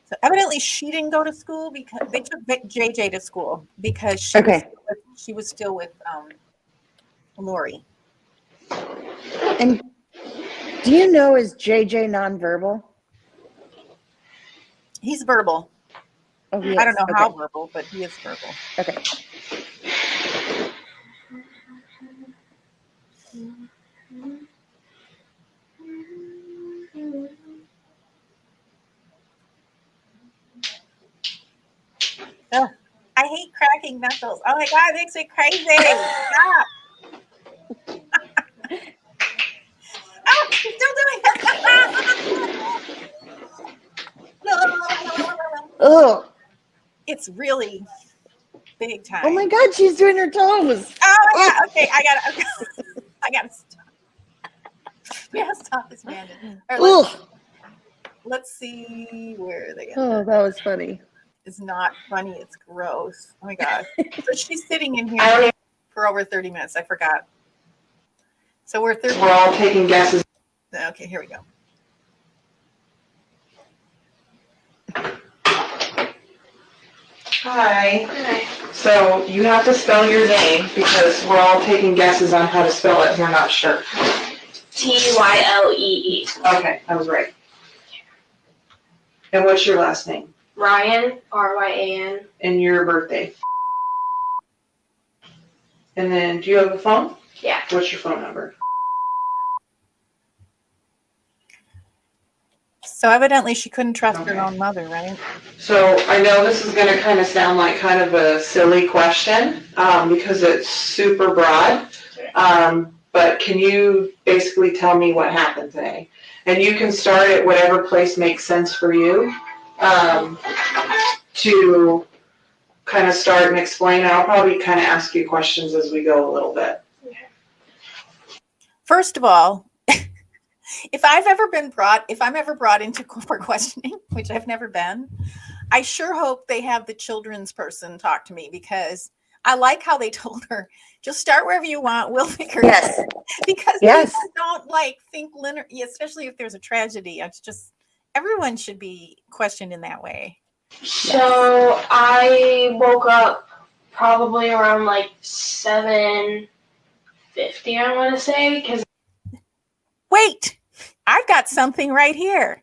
So evidently she didn't go to school because they took JJ to school because she was still with Lori. And do you know, is JJ nonverbal? He's verbal. Oh, he is. I don't know Okay. how verbal, but he is verbal. Okay. Ugh, I hate cracking knuckles. Oh my God, it makes me crazy. Stop. Oh, he's still doing it. Oh. It's really big time. Oh my God, she's doing her toes. Oh my God. Okay, I gotta stop. We gotta stop this madness. All right, let's see where they Oh, are. that was funny. It's not funny, it's gross. Oh my God. So she's sitting in here for over 30 minutes. I forgot. So we're all taking guesses. Okay, here we go. Hi. So you have to spell your name because we're all taking guesses on how to spell it. We're not sure. Tylee. Okay, I was right. And what's your last name? Ryan, Ryan. And your birthday? And then, do you have a phone? Yeah. What's your phone number? So evidently she couldn't trust her Okay. own mother, right? So I know this is gonna kind of sound like kind of a silly question, because it's super broad. But can you basically tell me what happened today? And you can start at whatever place makes sense for you, to kind of start and explain. I'll probably kind of ask you questions as we go a little bit. First of all, if I'm ever brought into for questioning, which I've never been, I sure hope they have the children's person talk to me, because I like how they told her, just start wherever you want. We'll figure it out. Because people don't think linear, especially if there's a tragedy. It's just, everyone should be questioned in that way. So I woke up probably around 7:50, I want to say, because. Wait, I've got something right here.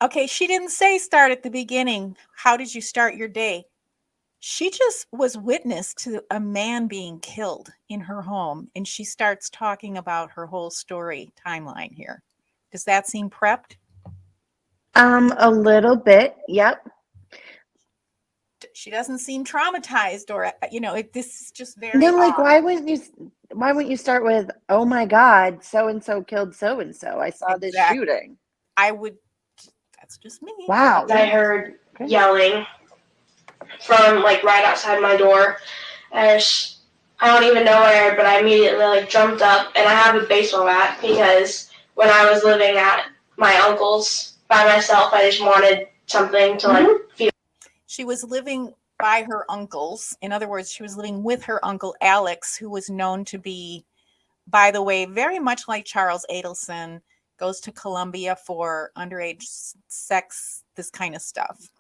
Okay, she didn't say start at the beginning. How did you start your day? She just was witness to a man being killed in her home, and she starts talking about her whole story timeline here. Does that seem prepped? A little bit. Yep. She doesn't seem traumatized, or this is just very. No, odd. why wouldn't you start with, oh my God, so and so killed so and so. I saw this shooting. I would. That's just me. Wow. I heard yelling from right outside my door. And I don't even know where, but I immediately jumped up, and I have a baseball bat because when I was living at my uncle's by myself, I just wanted something to feel. She was living by her uncle's. In other words, she was living with her uncle Alex, who was known to be, by the way, very much like Charles Adelson, goes to Columbia for underage sex, this kind of stuff.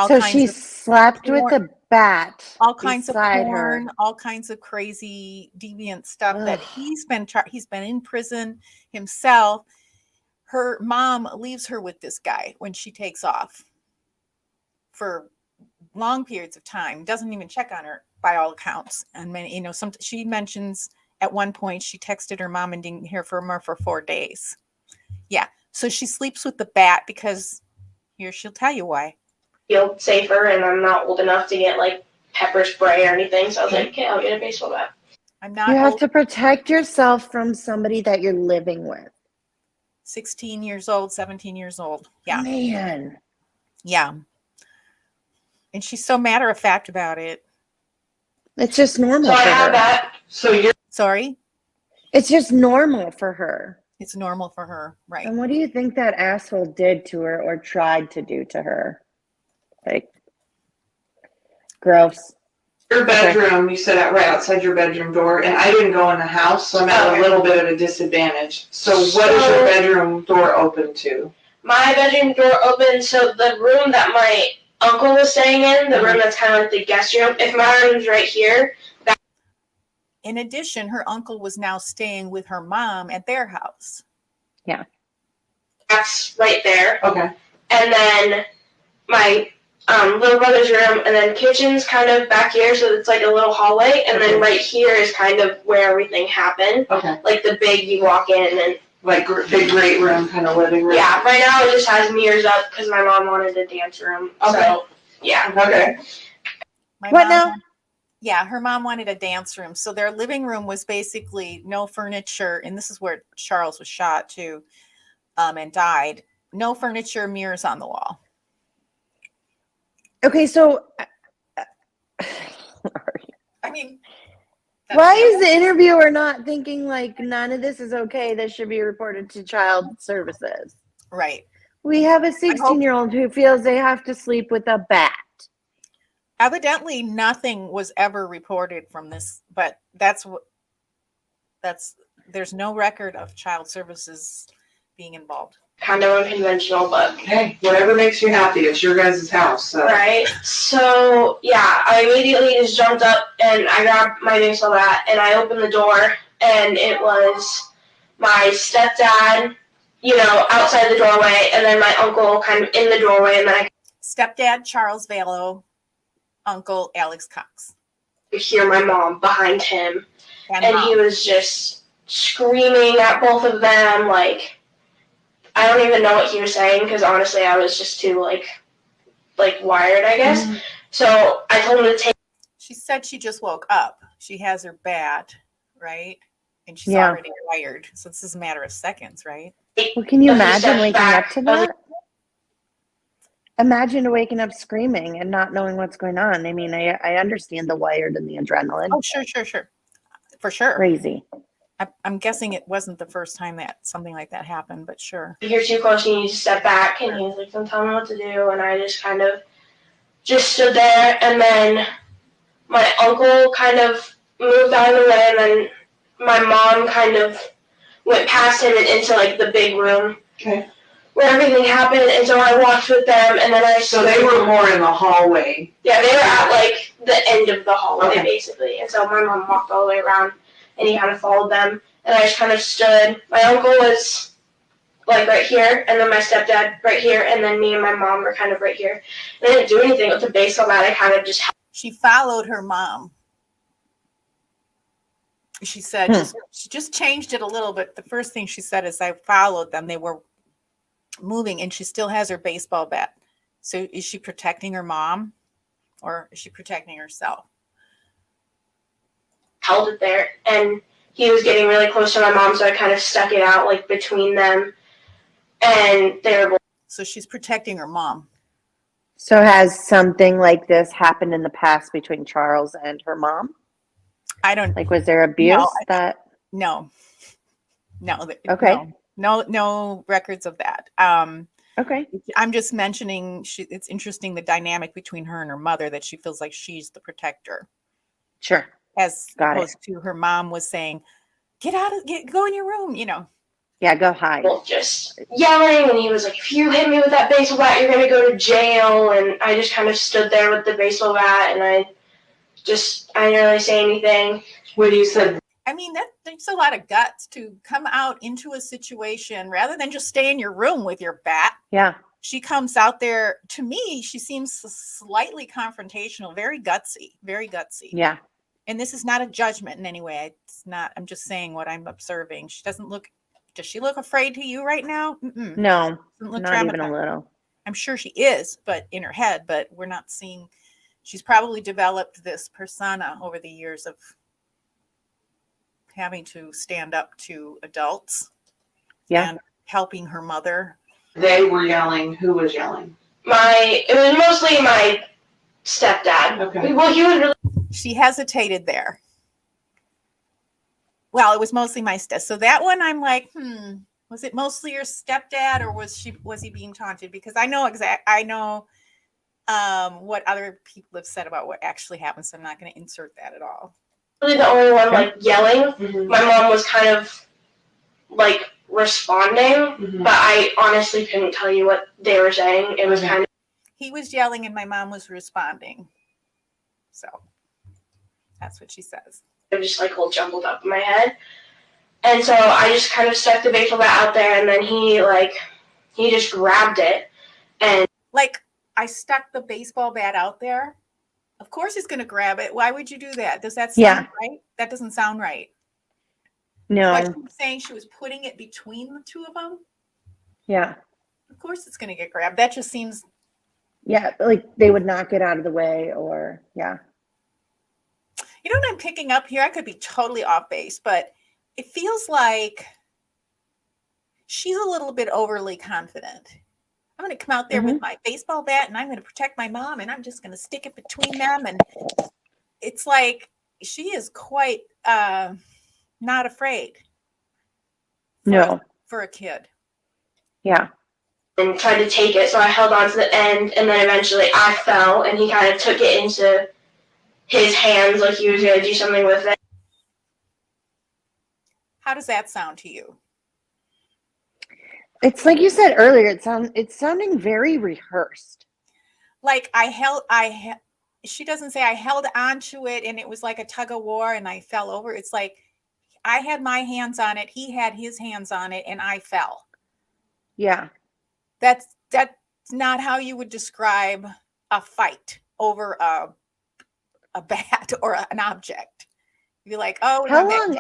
So she slept with a bat. All kinds of porn, all kinds of crazy deviant stuff that he's been in prison himself. Her mom leaves her with this guy when she takes off for long periods of time, doesn't even check on her by all accounts. And she mentions at one point she texted her mom and didn't hear from her for 4 days. Yeah. So she sleeps with the bat because here she'll tell you why. Feel safer, and I'm not old enough to get like pepper spray or anything. So I was like, okay, I'll get a baseball bat. I'm You not have old, to protect yourself from somebody that you're living with. 16 years old, 17 years old. Yeah. Man. Yeah. And she's so matter of fact about it. It's just normal So I for have her. that. So you're Sorry. It's just normal for her. It's normal for her. Right. And what do you think that asshole did to her or tried to do to her? Like, gross. your bedroom, you said right outside your bedroom door, and I didn't go in the house, so I'm at Okay. a little bit of a disadvantage. So what is your bedroom door open to? My bedroom door open, so the room that my uncle was staying in, the room that's kind of like the guest room, if my room's right here, In addition, her uncle was now staying with her mom at their house. that's right there. Okay. And then my little brother's room, and then kitchen's kind of back here, so it's like a little hallway, and then right here is kind of where everything happened. Okay. Like the big, you walk in, and Like big great room, kind of living room. yeah, right now it just has mirrors up because my mom wanted a dance room. Okay. So, yeah. Okay. My What mom- now? Yeah, her mom wanted a dance room. So their living room was basically no furniture. And this is where Charles was shot too, and died. No furniture, mirrors on the wall. Okay, so I mean, why is the interviewer not thinking like none of this is okay? This should be reported to child services. right? We have a 16-year-old who feels they have to sleep with a bat. Evidently, nothing was ever reported from this, but there's no record of child services being involved. Kind of unconventional, but Hey, whatever makes you happy. It's your guys' house. So. right. So yeah, I immediately just jumped up and I grabbed my baseball bat and I opened the door, and it was my stepdad, outside the doorway, and then my uncle kind of in the doorway, and then I Stepdad Charles Vallow, Uncle Alex Cox, could hear my mom behind him, and Mom. he was just screaming at both of them. Like, I don't even know what he was saying because honestly, I was just too like wired, I guess. Mm-hmm. So I told him to take. She said she just woke up. She has her bat, right? And she's Yeah. already wired. So this is a matter of seconds, right? Well, can you A few imagine steps waking back. up to I was that? Imagine waking up screaming and not knowing what's going on. I mean, I understand the wired and the adrenaline. Oh, sure. For sure. Crazy. I'm guessing it wasn't the first time that something like that happened, but sure. You're too close, you need to step back. And he was like, don't tell me what to do. And I just kind of just stood there. And then my uncle kind of moved out of the way. And then my mom kind of went past him and into like the big room Okay. where everything happened. And so I walked with them. And then So they were more in the hallway. yeah, they were at like the end of the hallway, Okay. basically. And so my mom walked all the way around, and he kind of followed them. And I just kind of stood. My uncle was like right here, and then my stepdad right here, and then me and my mom were kind of right here. And I didn't do anything with the baseball bat. I kind of just She followed her mom. She said she just changed it a little bit. The first thing she said is I followed them. They were moving, and she still has her baseball bat. So is she protecting her mom, or is she protecting herself? held it there. And he was getting really close to my mom, so I kind of stuck it out like between them. And they were both. So she's protecting her mom. So has something like this happened in the past between Charles and her mom? I don't Like, was there abuse No. Okay. No records of that. Okay. I'm just mentioning it's interesting the dynamic between her and her mother, that she feels like she's the protector, Sure. as Got it. opposed to her mom was saying, go in your room, Yeah, go hide. Both just yelling, and he was like, if you hit me with that baseball bat, you're gonna go to jail. And I just kind of stood there with the baseball bat, and I didn't really say anything. When you said I mean, that takes a lot of guts to come out into a situation rather than just stay in your room with your bat. Yeah. She comes out there. To me, she seems slightly confrontational, very gutsy, very gutsy. Yeah. And this is not a judgment in any way. It's not, I'm just saying what I'm observing. She doesn't look, does she look afraid to you right now? Mm-mm. No, Doesn't look not even a traumatized. little. I'm sure she is, but in her head, but we're not seeing, she's probably developed this persona over the years of having to stand up to adults Yeah. and helping her mother. They were yelling. Who was yelling? It was mostly my stepdad. Okay. Well, he was really She hesitated there. Well, it was mostly my step. So that one, I'm like, was it mostly your stepdad, or was he being taunted? Because I know what other people have said about what actually happened. So I'm not going to insert that at all. the only one like yelling. Mm-hmm. My mom was kind of like responding, Mm-hmm. but I honestly couldn't tell you what they were saying. It was Okay. kind of He was yelling and my mom was responding. So that's what she says. just like all jumbled up in my head. And so I just kind of stuck the baseball bat out there, and then he just grabbed it. And Like, I stuck the baseball bat out there. Of course he's going to grab it. Why would you do that? Does that sound right? That doesn't sound right. No. But she was saying she was putting it between the two of them. Yeah. Of course it's going to get grabbed. That just seems. Yeah. Like they would knock it out of the way, or yeah. You know what I'm picking up here? I could be totally off base, but it feels like she's a little bit overly confident. I'm going to come out there with my baseball bat and I'm going to protect my mom and I'm just going to stick it between them. And it's like she is quite not afraid. For a kid. Yeah. And tried to take it, so I held on to the end, and then eventually I fell, and he kind of took it into his hands like he was going to do something with it. How does that sound to you? It's like you said earlier, it's sounding very rehearsed. Like she doesn't say I held onto it and it was like a tug of war and I fell over. It's like I had my hands on it, he had his hands on it, and I fell. Yeah. That's not how you would describe a fight over a bat or an object. You'd be like, oh, How long?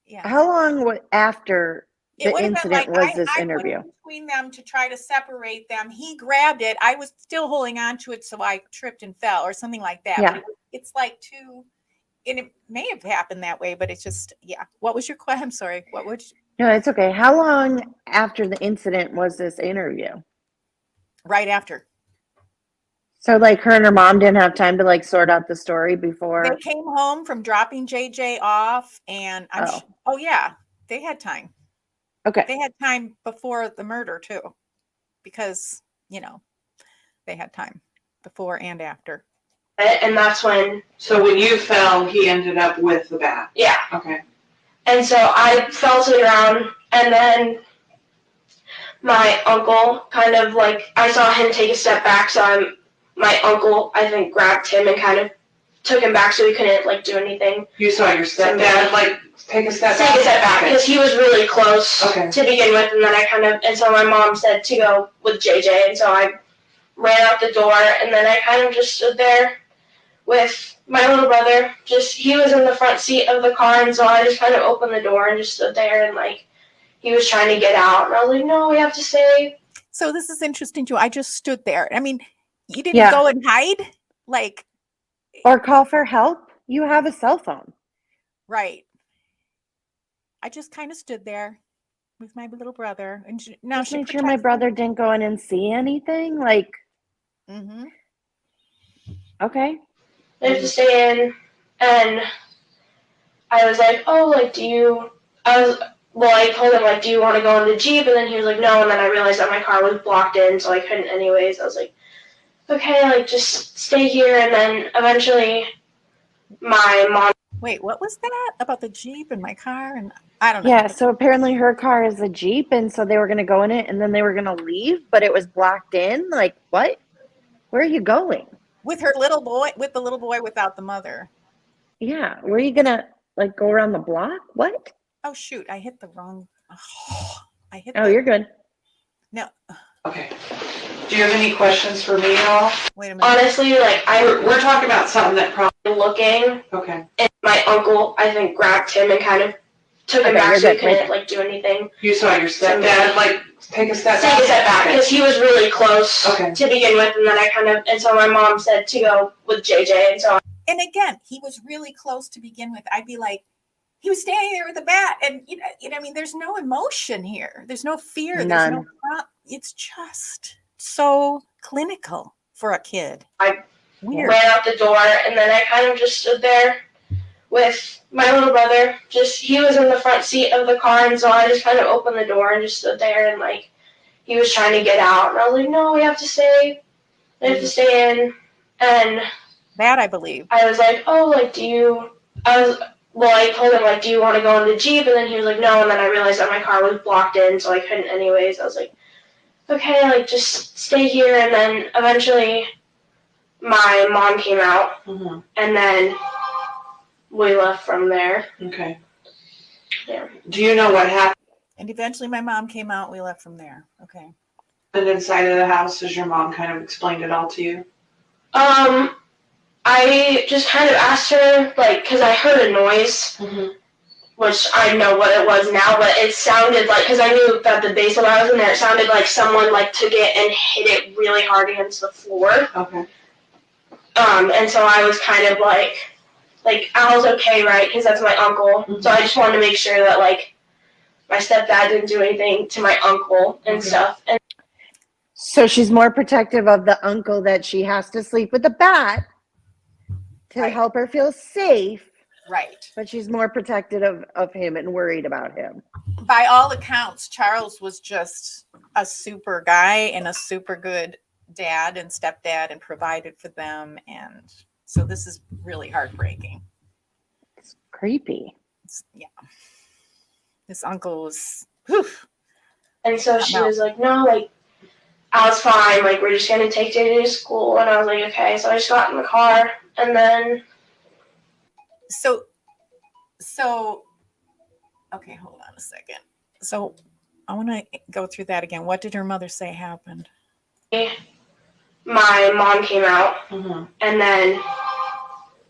Yeah. How long after the incident was this I interview? put it between them to try to separate them. He grabbed it. I was still holding on to it, so I tripped and fell, or something like that. Yeah. But it's like two. And it may have happened that way, but it's just, yeah. What was your question? I'm sorry. What would you? No, it's okay. How long after the incident was this interview? Right after. So like her and her mom didn't have time to like sort out the story before. They came home from dropping JJ off, and oh yeah, they had time. Okay. They had time before the murder too, because they had time before and after. And that's when. So when you fell, he ended up with the bat. Yeah. Okay. And so I fell to the ground, and then my uncle kind of like, I saw him take a step back, so my uncle, I think, grabbed him and kind of took him back so he couldn't like do anything. You saw your stepdad like take a step back? Take a step back, because he was really close to begin with, and then and so my mom said to go with JJ, and so I ran out the door, and then I kind of just stood there with my little brother. He was in the front seat of the car, and so I just kind of opened the door and just stood there, and like he was trying to get out, and I was like, no, we have to stay. So this is interesting too. I just stood there. I mean, you didn't go and hide, like, or call for help. You have a cell phone, right? I just kind of stood there with my little brother, and now just make sure my brother didn't go in and see anything. Like, okay. I have to stay in, and I was like, oh, like, I told him, like, do you want to go in the Jeep? And then he was like, no, and then I realized that my car was blocked in, so I couldn't anyways. I was like, okay, like, just stay here, and then eventually my mom. Wait, what was that about the Jeep and my car? And I don't know. Yeah, so apparently her car is a Jeep, and so they were going to go in it, and then they were going to leave, but it was blocked in. Like, what? Where are you going? With her little boy, with the little boy without the mother. Yeah, where are you going to, like, go around the block? What? Oh, shoot, I hit the wrong. You're good. No. Okay. Do you have any questions for me at all? Wait a minute. Honestly, like We're talking about something that probably, looking, okay. and my uncle, I think, grabbed him and kind of took him Okay, back you're so he good, right couldn't like do anything. You saw your stepdad, like, take a step back? Take a step back, because he was really close Okay. to begin with, and then and so my mom said to go with JJ, and so And again, he was really close to begin with. I'd be like, he was standing there with the bat, and I mean, there's no emotion here. There's no fear. There's no. None. It's just so clinical for a kid. I Weird. ran out the door, and then I kind of just stood there with my little brother. He was in the front seat of the car, and so I just kind of opened the door and just stood there, and like he was trying to get out, and I was like, no, we have to stay. We have to stay in. And That I believe. I was like, oh, like, I told him, like, do you want to go in the Jeep? And then he was like, no. And then I realized that my car was blocked in, so I couldn't anyways. I was like, okay, like, just stay here. And then eventually my mom came out, Mm-hmm. and then we left from there. Okay. Yeah. Do you know what happened And eventually my mom came out. We left from there. Okay. inside of the house? Has your mom kind of explained it all to you? I just kind of asked her, like, because I heard a noise, which I know what it was now, but it sounded like, because I knew that the basement I was in there, it sounded like someone, like, took it and hit it really hard against the floor. Okay. And so I was kind of like, Al's okay, right? Because that's my uncle. Mhm. So I just wanted to make sure that, like, my stepdad didn't do anything to my uncle and stuff. And So she's more protective of the uncle that she has to sleep with the bat to Right. help her feel safe, Right. but she's more protective of him and worried about him. By all accounts, Charles was just a super guy and a super good dad and stepdad and provided for them. And so this is really heartbreaking. It's creepy. Yeah. This uncle was, whew. And so she No. was like, no, like, I was fine. Like, we're just going to take JJ to school. And I was like, okay. So I just got in the car. And then, So, okay, hold on a second. So I want to go through that again. What did her mother say happened? my mom came out. Mm-hmm. And then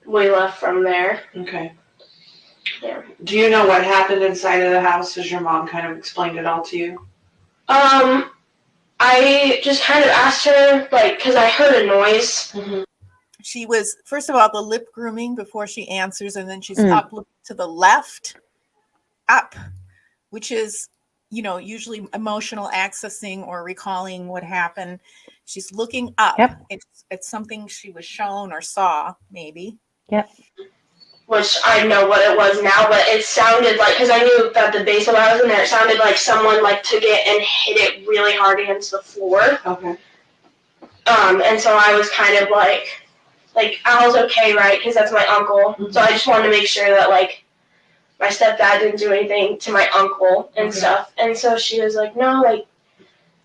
we left from there. Okay. Yeah. Do you know what happened inside of the house? Has your mom kind of explained it all to you? I just kind of asked her, like, because I heard a noise. She was, first of all, the lip grooming before she answers, and then she's Mm. up looking to the left, up, which is, usually emotional accessing or recalling what happened. She's looking up. Yep. It's something she was shown or saw, maybe. Yep. Which I know what it was now, but it sounded like, because I knew that the basement I was in there, it sounded like someone, like, took it and hit it really hard against the floor. Okay. And so I was kind of like, Al's okay, right? Because that's my uncle. Mhm. So I just wanted to make sure that, like, my stepdad didn't do anything to my uncle and Okay. stuff. And so she was like, no, like,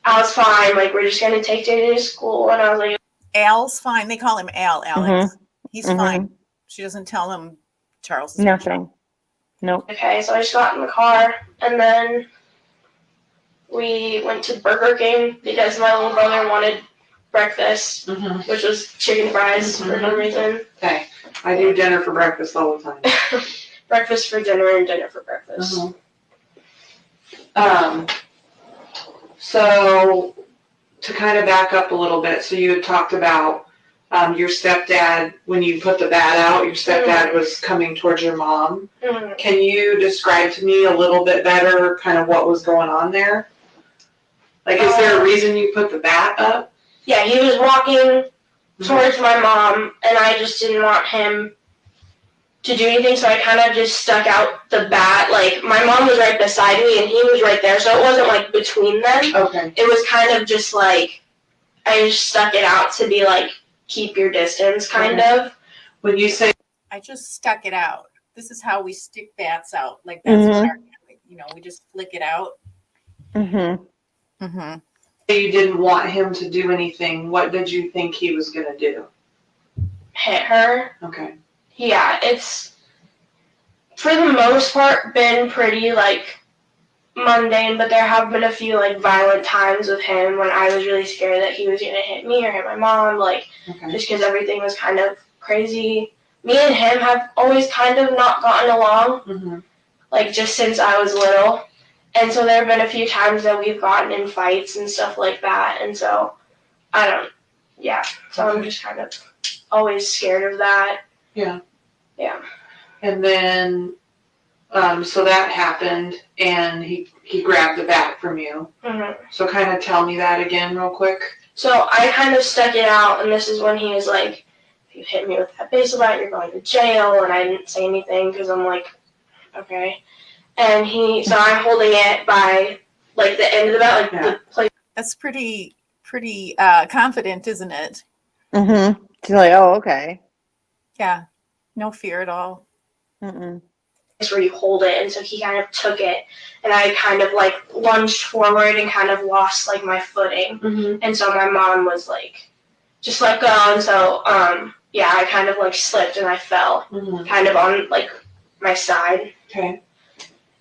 Al's fine. Like, we're just going to take JJ to school. And I was like, Al's fine. They call him Al, Alex. He's Mhm. fine. She doesn't tell him Charles is Nothing. Nope. okay. So I just got in the car. And then we went to Burger King because my little brother wanted breakfast, Mm-hmm. which was chicken fries for no reason. Okay. I do dinner for breakfast all the time. Breakfast for dinner and dinner for breakfast. So to kind of back up a little bit, so you had talked about your stepdad, when you put the bat out, your stepdad was coming towards your mom. Mhm. Can you describe to me a little bit better kind of what was going on there? Like, is there a reason you put the bat up? Yeah, he was walking towards my mom, and I just didn't want him to do anything, so I kind of just stuck out the bat. Like, my mom was right beside me, and he was right there, so it wasn't, like, between them. Okay. It was kind of just, like, I just stuck it out to be, like, keep your distance, kind of. When you say, I just stuck it out. This is how we stick bats out. Like, that's what our, we just flick it out. Mm-hmm. Mm-hmm. you didn't want him to do anything, what did you think he was going to do? Hit her. Okay. Yeah, it's, for the most part, been pretty, like, mundane, but there have been a few like violent times with him when I was really scared that he was gonna hit me or hit my mom, like Okay. just because everything was kind of crazy. Me and him have always kind of not gotten along, Mhm. like just since I was little. And so there have been a few times that we've gotten in fights and stuff like that. And so so I'm just kind of always scared of that. Yeah. Yeah. And then, so that happened, and he grabbed the bat from you. Mm-hmm. So kind of tell me that again real quick. So I kind of stuck it out, and this is when he was like, if you hit me with that baseball bat, you're going to jail. And I didn't say anything because I'm like, okay. And so I'm holding it by like the end of the bat, like the place. That's pretty confident, isn't it? Mm-hmm. She's like, oh, okay. Yeah. No fear at all. Mm-mm. Where you hold it, and so he kind of took it, and I kind of like lunged forward and kind of lost like my footing, and so my mom was like, just let go, and so I kind of like slipped and I fell, kind of on like my side. Okay.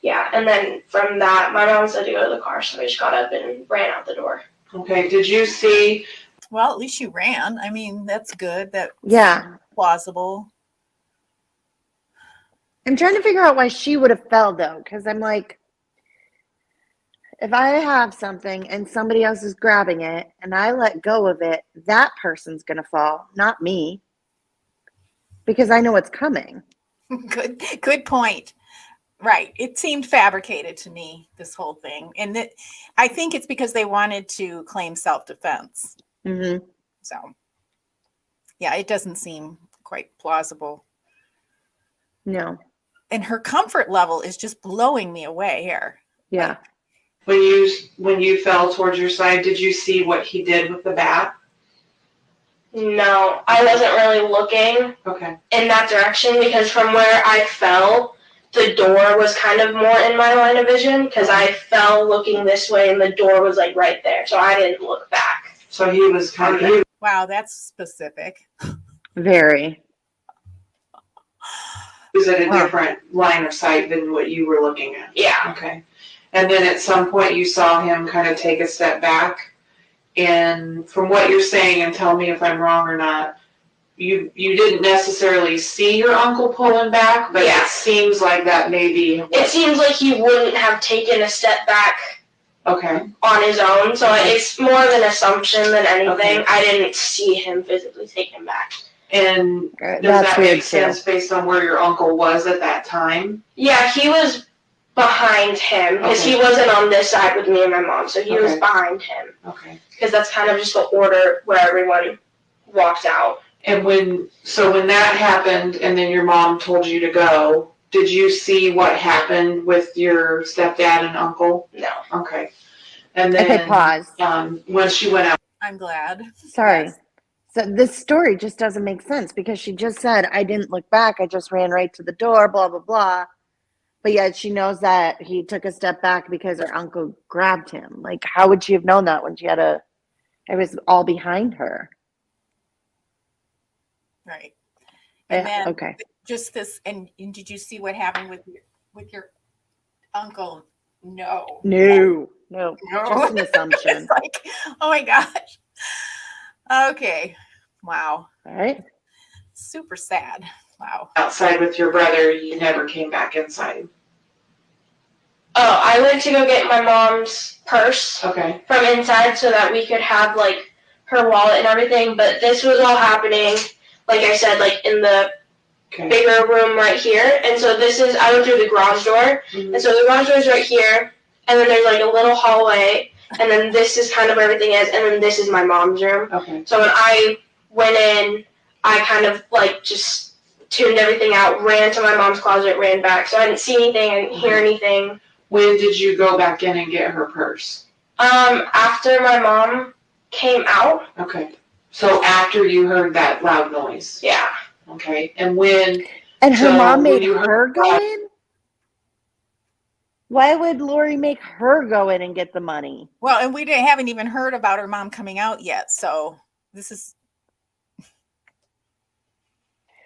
Yeah, and then from that, my mom said to go to the car, so I just got up and ran out the door. Okay. Did you see? Well, at least you ran. I mean, that's good. That's plausible. I'm trying to figure out why she would have fell though, because I'm like, if I have something and somebody else is grabbing it and I let go of it, that person's gonna fall, not me, because I know what's coming. Good point. Right. It seemed fabricated to me, this whole thing. And I think it's because they wanted to claim self-defense. Mm-hmm. So, yeah, it doesn't seem quite plausible. No. And her comfort level is just blowing me away here. Yeah. When you fell towards your side, did you see what he did with the bat? No, I wasn't really looking in that direction because from where I fell, the door was kind of more in my line of vision because I fell looking this way and the door was like right there, so I didn't look back. So he was kind of. Wow, that's specific. Very. He was at a different line of sight than what you were looking at. Yeah. Okay. And then at some point you saw him kind of take a step back. And from what you're saying, and tell me if I'm wrong or not, you didn't necessarily see your uncle pulling back, but it seems like that maybe. It seems like he wouldn't have taken a step back on his own, so it's more of an assumption than anything. Okay. I didn't see him physically take him back. And does That's that weird make sense based on where your uncle was at that time? Yeah, he was behind him because he wasn't on this side with me and my mom, so he was behind him. Okay. Because that's kind of just the order where everyone walked out. And when that happened and then your mom told you to go, did you see what happened with your stepdad and uncle? No. Okay. And then Okay, pause. When she went out. I'm glad. Sorry. Yes. So this story just doesn't make sense because she just said, I didn't look back. I just ran right to the door, blah, blah, blah. But yet she knows that he took a step back because her uncle grabbed him. Like, how would she have known that when it was all behind her? Right. And then just this, and did you see what happened with your uncle? No. Just an assumption. It's like, oh my gosh. Okay. Wow. All right. Super sad. Wow. Outside with your brother, you never came back inside. Oh, I went to go get my mom's purse from inside so that we could have like her wallet and everything, but this was all happening, like I said, like in the bigger room right here. And so I went through the garage door, and so the garage door is right here, and then there's like a little hallway, and then this is kind of where everything is, and then this is my mom's room. Okay. So when I went in, I kind of like just tuned everything out, ran to my mom's closet, ran back. So I didn't see anything, I didn't hear anything. When did you go back in and get her purse? After my mom came out. Okay. So after you heard that loud noise? Yeah. Okay. And when? And her mom made her go in? Why would Lori make her go in and get the money? Well, and we haven't even heard about her mom coming out yet. So this is.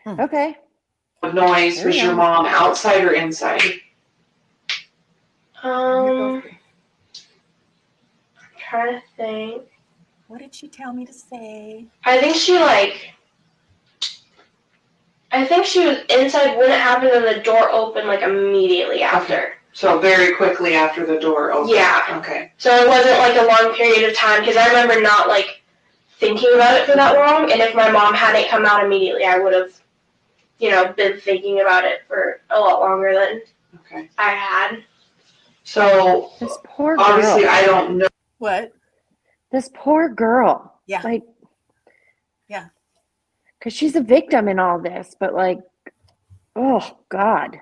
Okay. Noise, was your mom outside or inside? I'm trying to think. What did she tell me to say? I think she was inside when it happened and the door opened like immediately after. So very quickly after the door opened? Yeah. Okay. So it wasn't like a long period of time because I remember not like thinking about it for that long, and if my mom hadn't come out immediately, I would have, been thinking about it for a lot longer than Okay. I had. So This poor girl. obviously I don't know. What? This poor girl. Yeah. Like, Yeah. because she's a victim in all this, but like, oh God.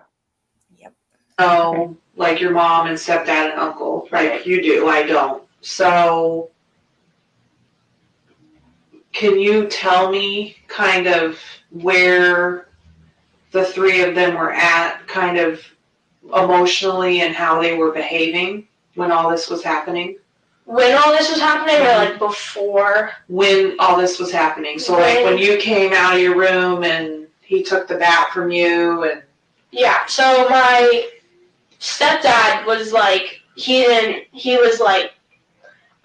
Yep. Know, like your mom and stepdad and uncle, like you do, I don't. So can you tell me kind of where the three of them were at kind of emotionally and how they were behaving when all this was happening? When all this was happening, or like before? When all this was happening. So like when you came out of your room and he took the bat from you and... Yeah, so my stepdad was like, he was like,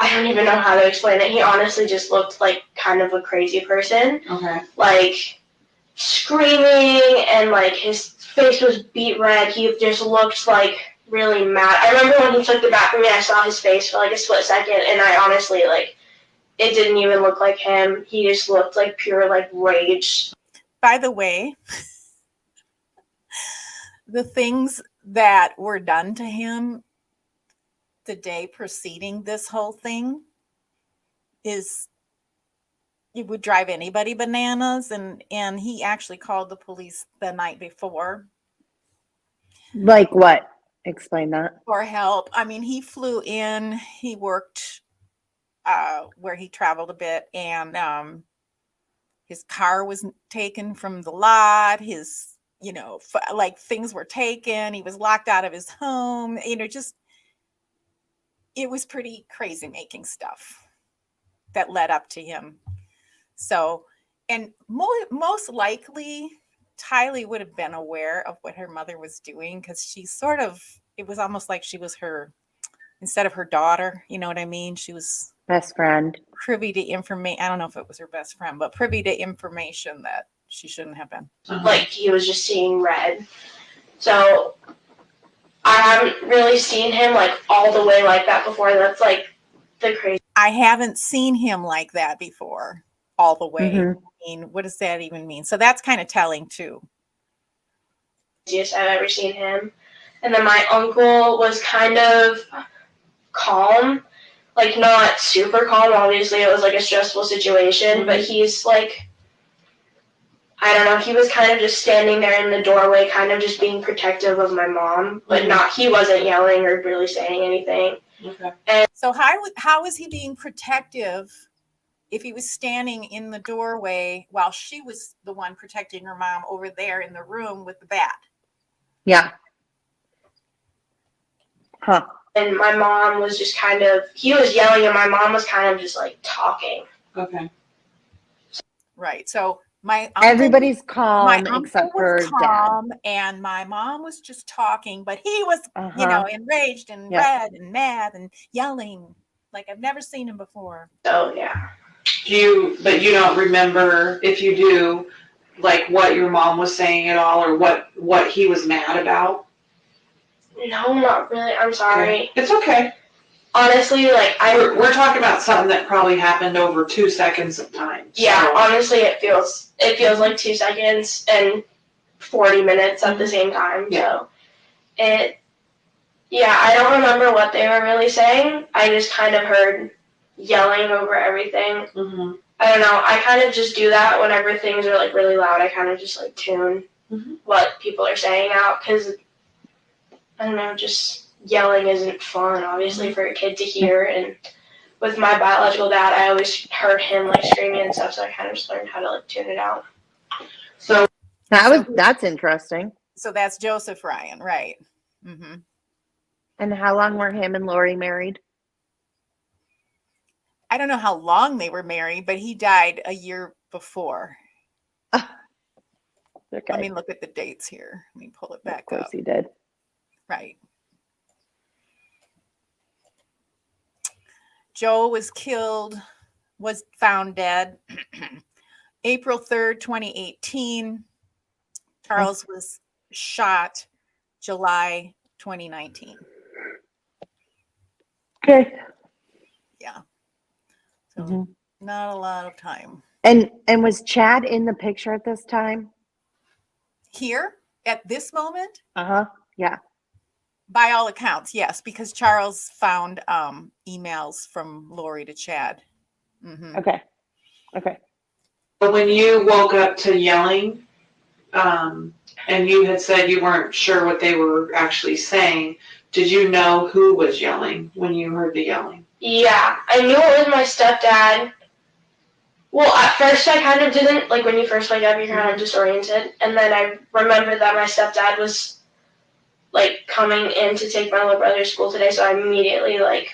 I don't even know how to explain it. He honestly just looked like kind of a crazy person. Okay. Like, screaming, and like his face was beet red. He just looked like really mad. I remember when he took the bat from me, I saw his face for like a split second, and I honestly, like, it didn't even look like him. He just looked like pure, like, rage. By the way, the things that were done to him the day preceding this whole thing it would drive anybody bananas, and he actually called the police the night before Like what? Explain that. for help. I mean, he flew in, he worked where he traveled a bit, and his car was taken from the lot. His, like, things were taken. He was locked out of his home. Just, it was pretty crazy making stuff that led up to him. So, and most likely, Tylee would have been aware of what her mother was doing, because she it was almost like she was instead of her daughter, you know what I mean? She was Best friend. privy to information. I don't know if it was her best friend, but privy to information that she shouldn't have been. Like, he was just seeing red. So I haven't really seen him like all the way like that before. That's like the crazy. I haven't seen him like that before, all the way. Mhm. I mean, what does that even mean? So that's kind of telling too. Craziest I've ever seen him. And then my uncle was kind of calm, like not super calm. Obviously, it was like a stressful situation, but he's like, I don't know, he was kind of just standing there in the doorway, kind of just being protective of my mom, but he wasn't yelling or really saying anything. Okay. And So how is he being protective if he was standing in the doorway while she was the one protecting her mom over there in the room with the bat? Yeah. Huh. and my mom was just he was yelling, and my mom was kind of just like talking. Okay. Right. So my uncle, Everybody's calm my uncle except for was calm, and my mom was just talking, but he was, Dad. enraged and red and mad and yelling like I've never seen him before. So yeah. But you don't remember, if you do, like what your mom was saying at all, or what he was mad about? No, not really. I'm sorry. It's okay. Honestly, like We're talking about something that probably happened over 2 seconds of time. Yeah, honestly, it feels like 2 seconds and 40 minutes at the same time. Yeah. So I don't remember what they were really saying. I just kind of heard yelling over everything. Mm-hmm. I don't know. I kind of just do that whenever things are like really loud. I kind of just like tune what people are saying out, because I don't know, just yelling isn't fun, obviously, for a kid to hear. And with my biological dad, I always heard him like screaming and stuff, so I kind of just learned how to like tune it out. So That's interesting. So that's Joseph Ryan, right? Mm-hmm. And how long were him and Lori married? I don't know how long they were married, but he died a year before. Okay. Let me look at the dates here. Let me pull it back Of course up. he did. Right. Joe was found dead April 3rd, 2018. Charles was shot July 2019. Okay. Yeah. So Mhm. not a lot of time. And was Chad in the picture at this time? Here at this moment, Uh-huh. Yeah. by all accounts, yes, because Charles found emails from Lori to Chad. Mhm. Okay. Okay. But when you woke up to yelling, and you had said you weren't sure what they were actually saying, did you know who was yelling when you heard the yelling? Yeah, I knew it was my stepdad. Well, at first I kind of didn't. Like, when you first wake up, you're kind of disoriented. And then I remembered that my stepdad was, like, coming in to take my little brother to school today, so I immediately, like,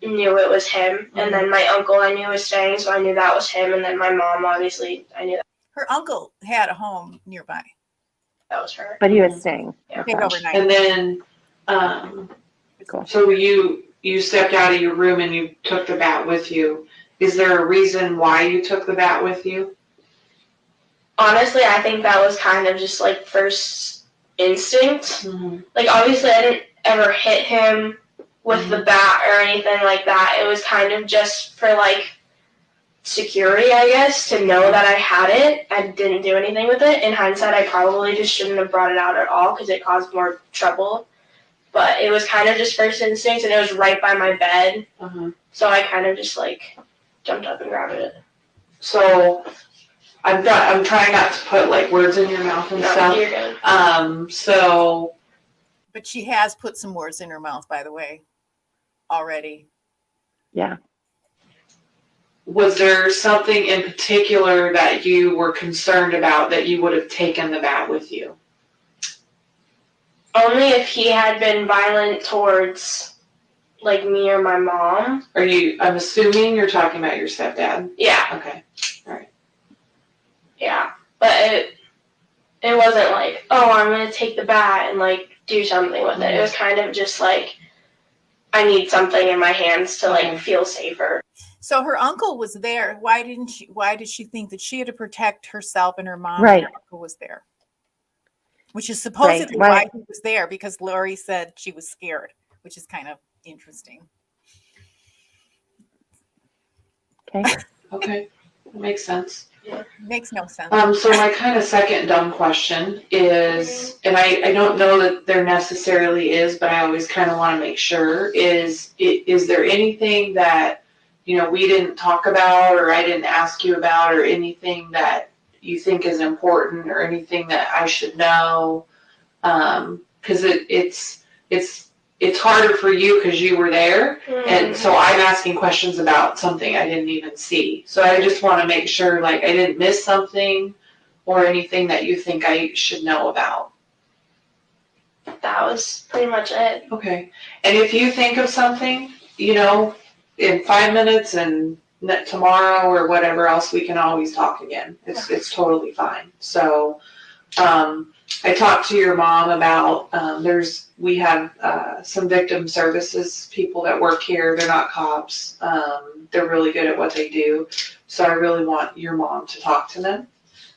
knew it was him. And then my uncle I knew was staying, so I knew that was him. And then my mom, obviously, I knew Her uncle had a home nearby. that was her. But he was staying. Yeah. Stayed overnight. And then, Cool. so you stepped out of your room and you took the bat with you. Is there a reason why you took the bat with you? Honestly, I think that was kind of just, like, first instinct. Like, obviously, I didn't ever hit him with the bat or anything like that. It was kind of just for, like, security, I guess, to know that I had it. I didn't do anything with it. In hindsight, I probably just shouldn't have brought it out at all because it caused more trouble. But it was kind of just first instinct, and it was right by my bed. So I kind of just, like, jumped up and grabbed it. So I'm trying not to put like words in your mouth and No, stuff. you're good. So But she has put some words in her mouth, by the way, already. Yeah. was there something in particular that you were concerned about that you would have taken the bat with you? Only if he had been violent towards, like, me or my mom. I'm assuming you're talking about your stepdad. Yeah. Okay. Yeah. But it wasn't like, oh, I'm going to take the bat and, like, do something with it. It was kind of just like, I need something in my hands to, like, feel safer. So her uncle was there. Why did she think that she had to protect herself and her mom? Right. And her uncle was there. Which is supposedly why he was there, because Lori said she was scared, which is kind of interesting. Okay. Okay. That makes sense. Makes no sense. So my kind of second dumb question is, and I don't know that there necessarily is, but I always kind of want to make sure, is there anything that, we didn't talk about or I didn't ask you about or anything that you think is important or anything that I should know? Because it's harder for you because you were there. And so I'm asking questions about something I didn't even see. So I just want to make sure, like, I didn't miss something or anything that you think I should know about. That was pretty much it. Okay. And if you think of something, in 5 minutes and tomorrow or whatever else, we can always talk again. It's totally fine. So, I talked to your mom about, we have some victim services people that work here. They're not cops. They're really good at what they do. So I really want your mom to talk to them,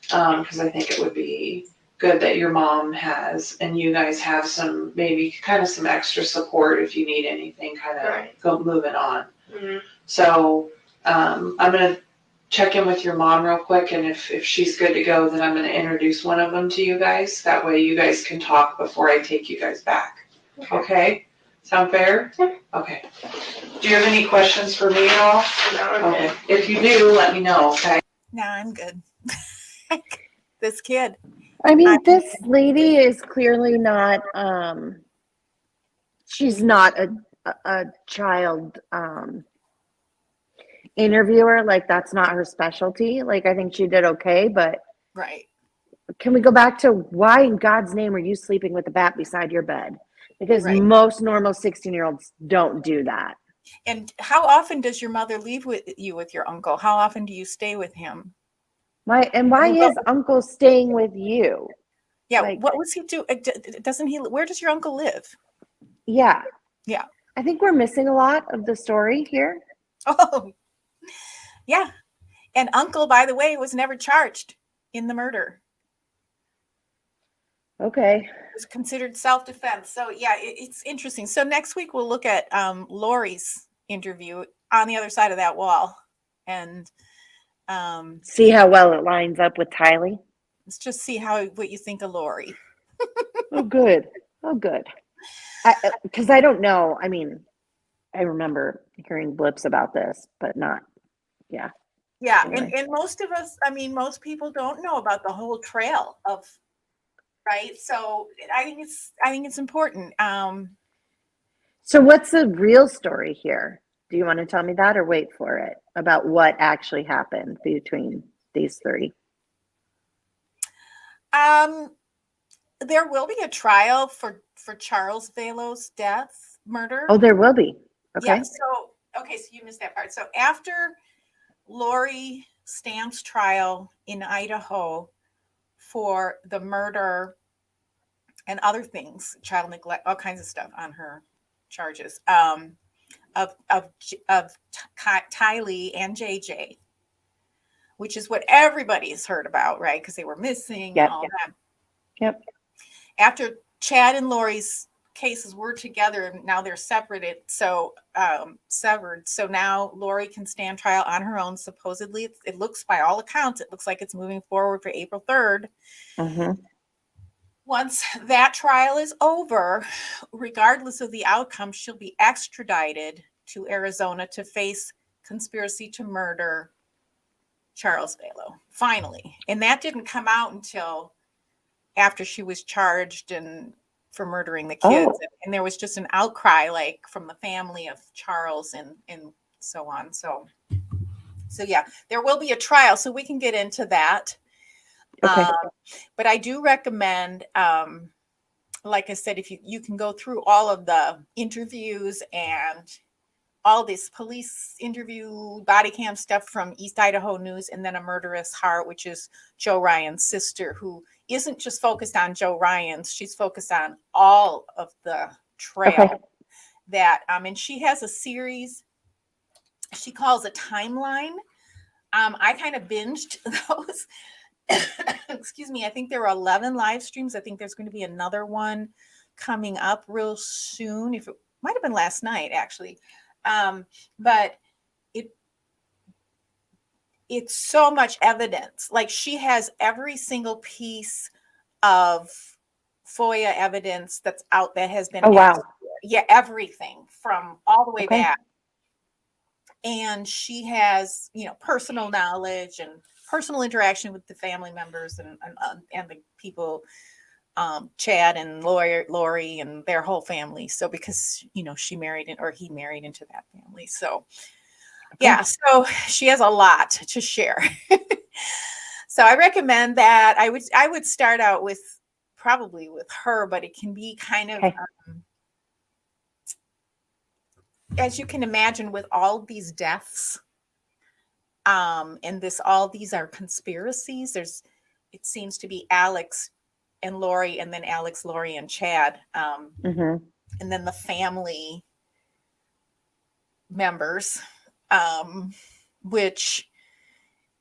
because I think it would be good that your mom has, and you guys have maybe some extra support if you need anything go moving on. So I'm going to check in with your mom real quick, and if she's good to go, then I'm going to introduce one of them to you guys. That way you guys can talk before I take you guys back. Okay? Sound fair? Yeah. Okay. Do you have any questions for me at all? No, Okay. If you do, let me know, okay? No, I'm good. This kid. I mean, this lady is clearly not, she's not a child interviewer. Like, that's not her specialty. Like, I think she did okay, but Right. can we go back to why in God's name are you sleeping with a bat beside your bed? Because most normal 16-year-olds don't do that. And how often does your mother leave with your uncle? How often do you stay with him? Why is Uncle staying with you? Yeah, like, what was he do? Doesn't he? Where does your uncle live? Yeah. Yeah. I think we're missing a lot of the story here. Oh, yeah. And Uncle, by the way, was never charged in the murder. Okay. It was considered self-defense. So yeah, it's interesting. So next week we'll look at Lori's interview on the other side of that wall, and See how well it lines up with Tylee. let's just see what you think of Lori. Oh, good. Oh, good. Because I don't know. I mean, I remember hearing blips about this, but not. Yeah. Yeah, Anyway. and most of us, I mean, most people don't know about the whole trail of, right? So I think it's important. So what's the real story here? Do you want to tell me that or wait for it about what actually happened between these three? There will be a trial for Charles Vallow's murder. Oh, there will be. Okay. Yeah. So you missed that part. So after Lori Stamp's trial in Idaho for the murder and other things, child neglect, all kinds of stuff on her charges, of Tylee and J.J., which is what everybody's heard about, right? Because they were missing and all that. Yep. After Chad and Lori's cases were together, and now they're separated, so severed. So now Lori can stand trial on her own. Supposedly, it looks, by all accounts, it looks like it's moving forward for April 3rd. Mm-hmm. Once that trial is over, regardless of the outcome, she'll be extradited to Arizona to face conspiracy to murder Charles Vallow, finally. And that didn't come out until after she was charged and for murdering the kids. Oh. And there was just an outcry, like, from the family of Charles and so on. So yeah, there will be a trial, so we can get into that. Okay. But I do recommend, like I said, if you can go through all of the interviews and all this police interview, body cam stuff from East Idaho News, and then A Murderous Heart, which is Joe Ryan's sister, who isn't just focused on Joe Ryan's, she's focused on all of the trail that, and she has a series she calls a timeline. I kind of binged those. Excuse me. I think there were 11 live streams. I think there's going to be another one coming up real soon. If it might have been last night, actually. But it's so much evidence. Like, she has every single piece of FOIA evidence that's out that has been. Oh, wow. Yeah, everything from all the way back. And she has, personal knowledge and personal interaction with the family members and the people, Chad and Lori and their whole family. So because, he married into that family. So yeah, so she has a lot to share. So I recommend that. I would start out probably with her, but it can be kind of, as you can imagine, with all these deaths, and all these are conspiracies. It seems to be Alex and Lori, and then Alex, Lori, and Chad, and then the family members, which,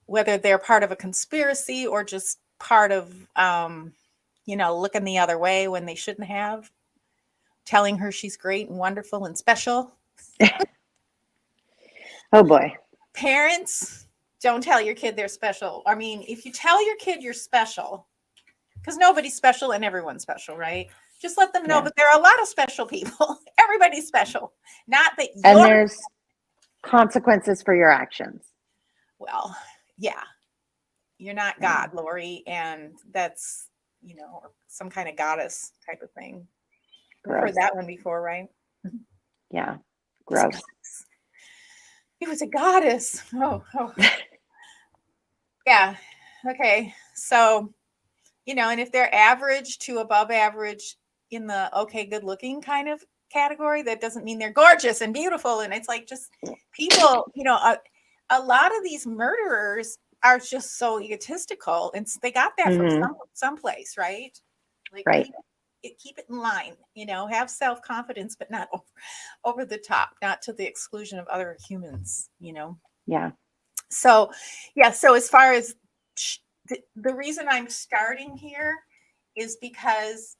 whether they're part of a conspiracy or just part of, looking the other way when they shouldn't have, telling her she's great and wonderful and special. Oh boy. Parents, don't tell your kid they're special. I mean, if you tell your kid you're special, because nobody's special and everyone's special, right? Just let them know that there are a lot of special people. Everybody's special. Not that and there's consequences for your actions. Well, yeah. You're not God, Lori, and that's, some kind of goddess type of thing. I've heard that one before, right? Yeah. Gross. It was a goddess. Oh. Yeah. Okay. So, and if they're average to above average in the good looking kind of category, that doesn't mean they're gorgeous and beautiful. And it's like, just people, a lot of these murderers are just so egotistical, and they got that from someplace, right? Like, right. keep it in line, have self-confidence, but not over the top, not to the exclusion of other humans. Yeah. So, yeah. So as far as the reason I'm starting here is because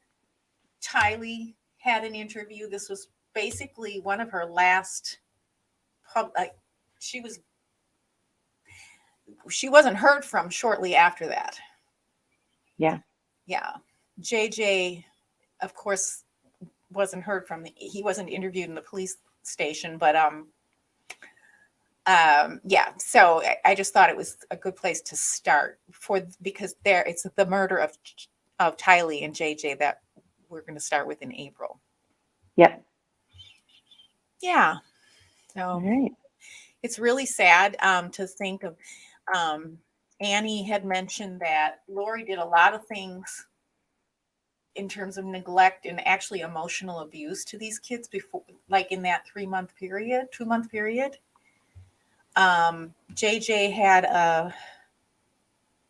Tylee had an interview. This was basically one of her last she wasn't heard from shortly after that. Yeah. Yeah. JJ, of course, wasn't heard from. He wasn't interviewed in the police station, but yeah. So I just thought it was a good place to start because it's the murder of Tylee and JJ that we're going to start with in April. Yep. Yeah. All So right. it's really sad to think of. Annie had mentioned that Lori did a lot of things in terms of neglect and actually emotional abuse to these kids before, like in that 2-month period. JJ had a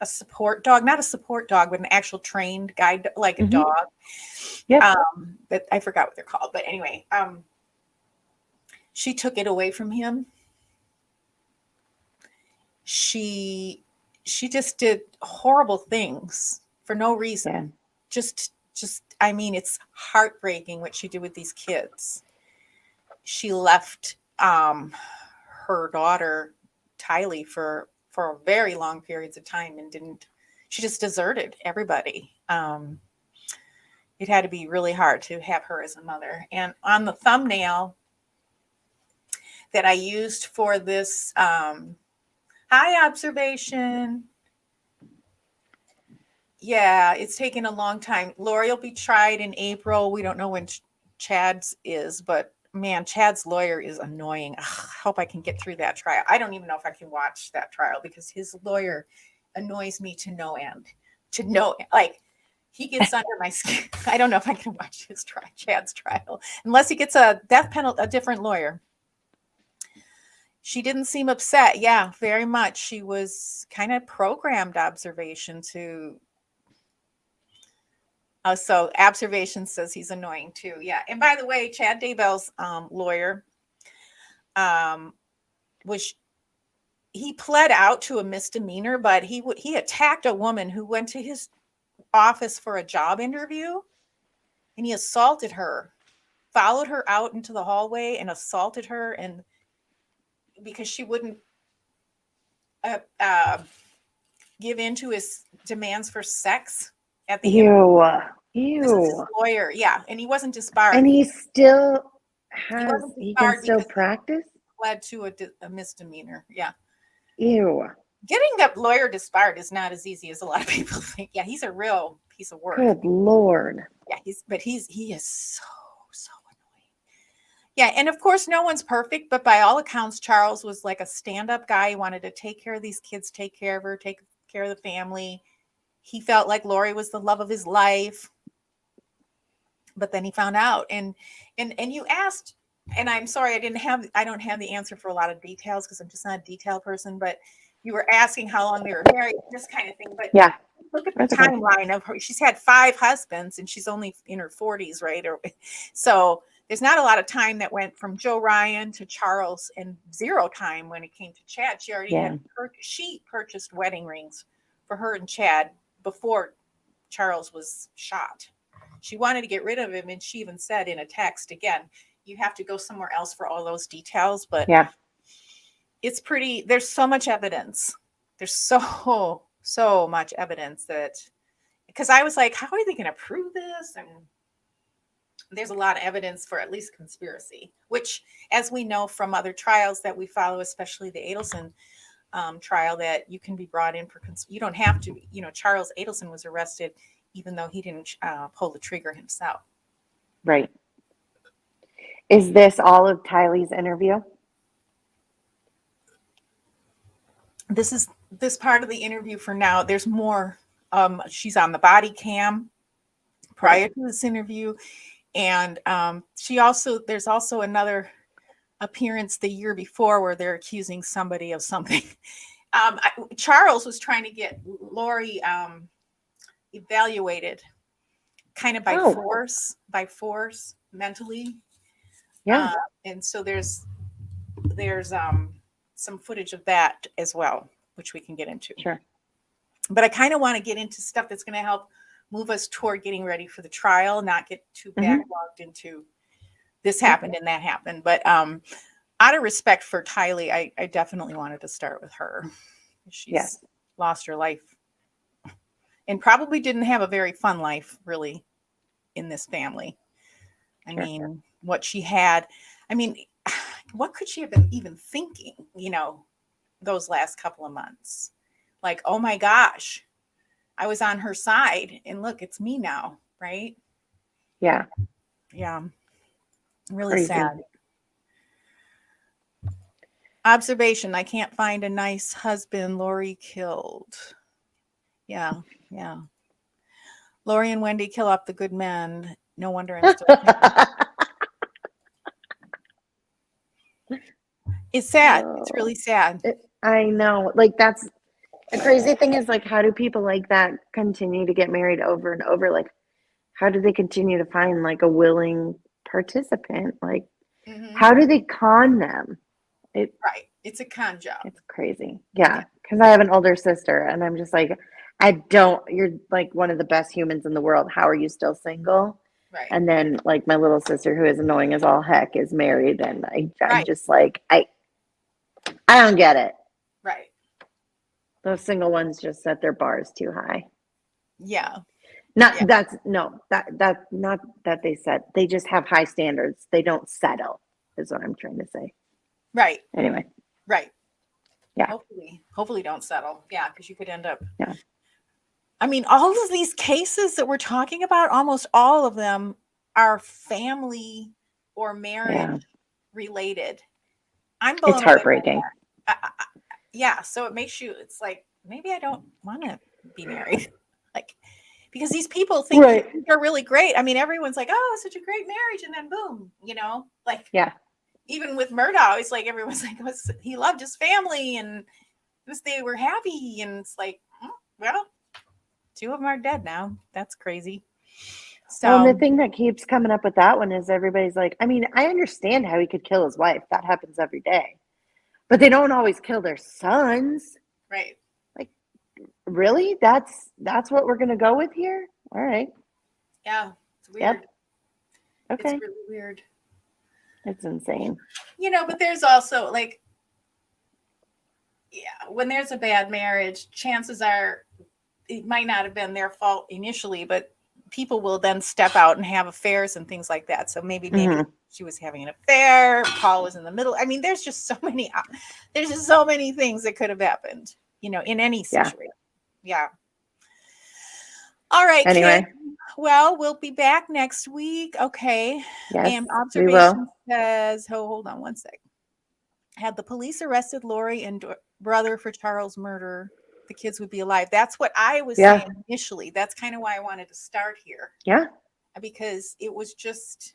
support dog, not a support dog, but an actual trained guide, like a dog. Yep. But I forgot what they're called. But anyway, she took it away from him. She just did horrible things for no reason. Yeah. Just I mean, it's heartbreaking what she did with these kids. She left her daughter Tylee for very long periods of time and she just deserted everybody. It had to be really hard to have her as a mother. And on the thumbnail that I used for this high observation. Yeah, it's taken a long time. Lori will be tried in April. We don't know when Chad's is, but man, Chad's lawyer is annoying. Ugh, I hope I can get through that trial. I don't even know if I can watch that trial because his lawyer annoys me to no end. Like he gets under my skin. I don't know if I can watch Chad's trial, unless he gets a death penalty, a different lawyer. She didn't seem upset. Yeah, very much. She was kind of programmed observation to. So observation says he's annoying too. Yeah. And by the way, Chad Daybell's lawyer he pled out to a misdemeanor, but he attacked a woman who went to his office for a job interview, and he assaulted her, followed her out into the hallway and assaulted her, and because she wouldn't give in to his demands for sex at the Ew. This is his lawyer, yeah, and he wasn't disbarred. And he still he can still practice? Led to a misdemeanor, yeah. Ew. Getting a lawyer disbarred is not as easy as a lot of people think. Yeah, he's a real piece of work. Good Lord. Yeah, he is so annoying. Yeah, and of course, no one's perfect, but by all accounts, Charles was like a stand-up guy. He wanted to take care of these kids, take care of her, take care of the family. He felt like Lori was the love of his life. But then he found out, and you asked, and I'm sorry, I don't have the answer for a lot of details because I'm just not a detail person, but you were asking how long they were married, this kind of thing. But yeah, look at the timeline of her. She's had 5 husbands and she's only in her 40s, right? So there's not a lot of time that went from Joe Ryan to Charles, and 0 time when it came to Chad. She already she purchased wedding rings for her and Chad before Charles was shot. She wanted to get rid of him, and she even said in a text, again, you have to go somewhere else for all those details, but it's pretty, there's so much evidence. There's so much evidence that, because I was like, how are they going to prove this? And there's a lot of evidence for at least conspiracy, which, as we know from other trials that we follow, especially the Adelson trial, that you can be brought in for, you don't have to, Charles Adelson was arrested even though he didn't pull the trigger himself. Right. Is this all of Tylee's interview? This is this part of the interview for now. There's more. She's on the body cam prior to this interview. And there's also another appearance the year before where they're accusing somebody of something. Charles was trying to get Lori evaluated kind of by Oh. force mentally. Yeah. And so there's some footage of that as well, which we can get into. Sure. But I kind of want to get into stuff that's going to help move us toward getting ready for the trial, not get too backlogged into this happened and that happened. But out of respect for Tylee, I definitely wanted to start with her. She's lost her life and probably didn't have a very fun life, really, in this family. I mean, what she had, I mean, what could she have been even thinking, those last couple of months? Like, oh my gosh, I was on her side and look, it's me now, right? Yeah. Yeah. Really Crazy. sad. Observation, I can't find a nice husband Lori killed. Yeah. Lori and Wendy kill off the good men. No wonder I'm still It's sad. It's really sad. I know. Like, that's the crazy thing is, like, how do people like that continue to get married over and over? Like, how do they continue to find like a willing participant? Like, how do they con them? Right. It's a con job. It's crazy. Yeah. Because I have an older sister and I'm just like, you're like one of the best humans in the world. How are you still single? Right. And then like my little sister, who is annoying as all heck, is married. And I'm just like, I don't get it. Right. Those single ones just set their bars too high. Yeah. Not that they set. They just have high standards. They don't settle, is what I'm trying to say. Right. Anyway. Right. Yeah. Hopefully don't settle. Yeah, because you could end up. Yeah. I mean, all of these cases that we're talking about, almost all of them are family or marriage related. I'm blown It's away by heartbreaking. that. So it makes you, it's like, maybe I don't want to be married. Like, because these people think they're really great. I mean, everyone's like, oh, such a great marriage. And then boom, like, even with Murdoch, it's like, everyone's like, he loved his family and they were happy. And it's like, well, 2 of them are dead now. That's crazy. So well, and the thing that keeps coming up with that one is everybody's like, I mean, I understand how he could kill his wife. That happens every day. But they don't always kill their sons. Right. Like, really? That's what we're going to go with here? All right. Yeah. It's weird. Yep. Okay. It's really weird. It's insane. But there's also like, when there's a bad marriage, chances are it might not have been their fault initially, but people will then step out and have affairs and things like that. So maybe she was having an affair. Paul was in the middle. I mean, there's just so many things that could have happened, in any situation. Yeah. All right. Anyway. Kids. Well, we'll be back next week. Okay. Yes, and we will. observation says, hold on one sec. Had the police arrested Lori and brother for Charles' murder, the kids would be alive. That's what I was saying initially. That's kind of why I wanted to start here. Yeah. Because it was just,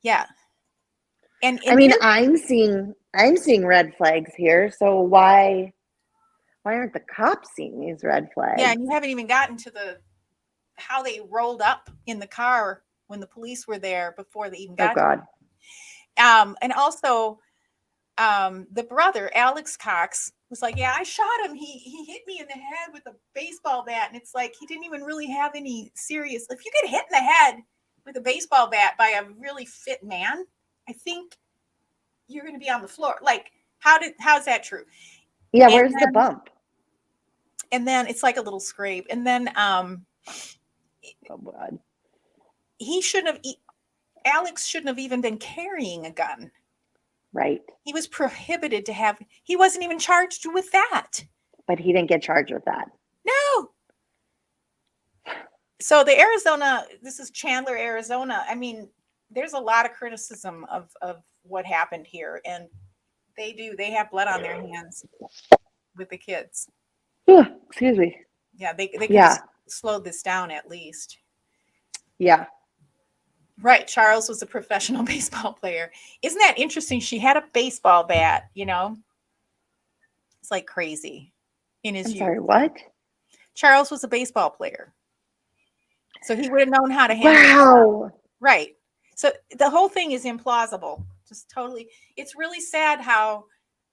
And I mean, I'm seeing red flags here. So why aren't the cops seeing these red flags? Yeah, and you haven't even gotten to how they rolled up in the car when the police were there before they even got. Oh God. And also, the brother Alex Cox was like, "Yeah, I shot him. He hit me in the head with a baseball bat," and it's like he didn't even really have any serious. If you get hit in the head with a baseball bat by a really fit man, I think you're going to be on the floor. Like, how's that true? Yeah, where's the bump? And then it's like a little scrape, and then oh God. Alex shouldn't have even been carrying a gun. Right. He was prohibited to have. He wasn't even charged with that. But he didn't get charged with that. No. So the Arizona, this is Chandler, Arizona. I mean, there's a lot of criticism of what happened here, and they have blood on their hands with the kids. Excuse me. Yeah, they could have slowed this down at least. Yeah. Right. Charles was a professional baseball player. Isn't that interesting? She had a baseball bat, It's like crazy in his youth. Sorry, what? Charles was a baseball player. So he would have known how to handle it. Wow. Right. So the whole thing is implausible. Just totally. It's really sad how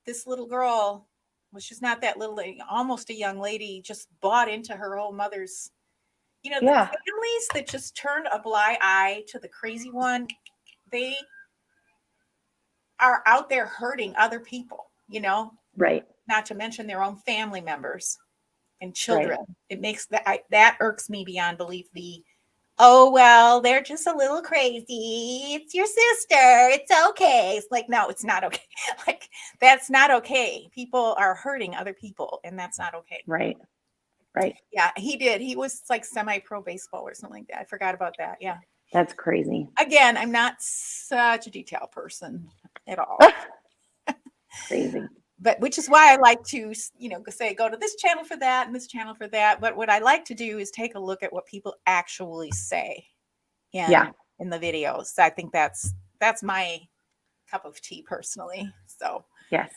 this little girl, well, she's not that little, almost a young lady, just bought into her own mother's, the Yeah. families that just turn a blind eye to the crazy one, they are out there hurting other people, Right. not to mention their own family members and children. It makes that irks me beyond belief. Oh, well, they're just a little crazy. It's your sister. It's okay. It's like, no, it's not okay. Like, that's not okay. People are hurting other people, and that's not okay. Right. Right. Yeah, he did. He was like semi-pro baseball or something like that. I forgot about that. Yeah. That's crazy. Again, I'm not such a detail person at all. Crazy. But which is why I like to, say, go to this channel for that and this channel for that. But what I like to do is take a look at what people actually say in the videos. So I think that's my cup of tea personally. So Yes.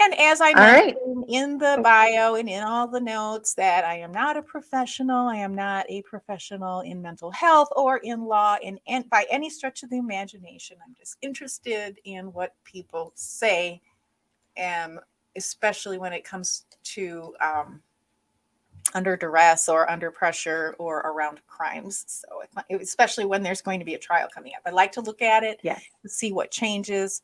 And as I All right. mentioned in the bio and in all the notes, that I am not a professional. I am not a professional in mental health or in law and by any stretch of the imagination. I'm just interested in what people say, especially when it comes to under duress or under pressure or around crimes. So especially when there's going to be a trial coming up, I like to look at it, Yes. to see what changes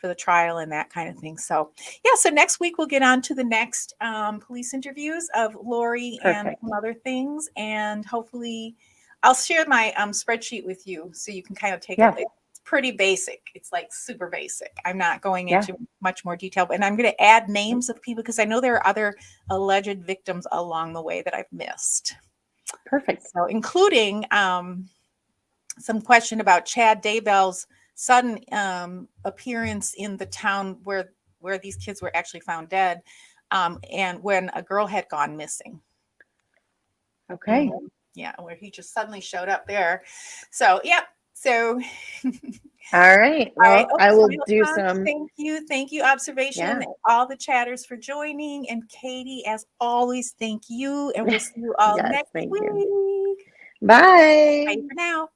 for the trial and that kind of thing. So so next week we'll get on to the next police interviews of Lori and some other things, and hopefully I'll share my spreadsheet with you so you can kind of take a look. It's pretty basic. It's like super basic. I'm not going into much more detail, and I'm going to add names of people because I know there are other alleged victims along the way that I've missed. Perfect. So including some question about Chad Daybell's sudden appearance in the town where these kids were actually found dead, and when a girl had gone missing. Okay. Where he just suddenly showed up there. So so all right. Well, I will do some. Thank you, observation, all the chatters for joining, and Katie, as always, thank you, and we'll see you all next week. Bye. Bye for now.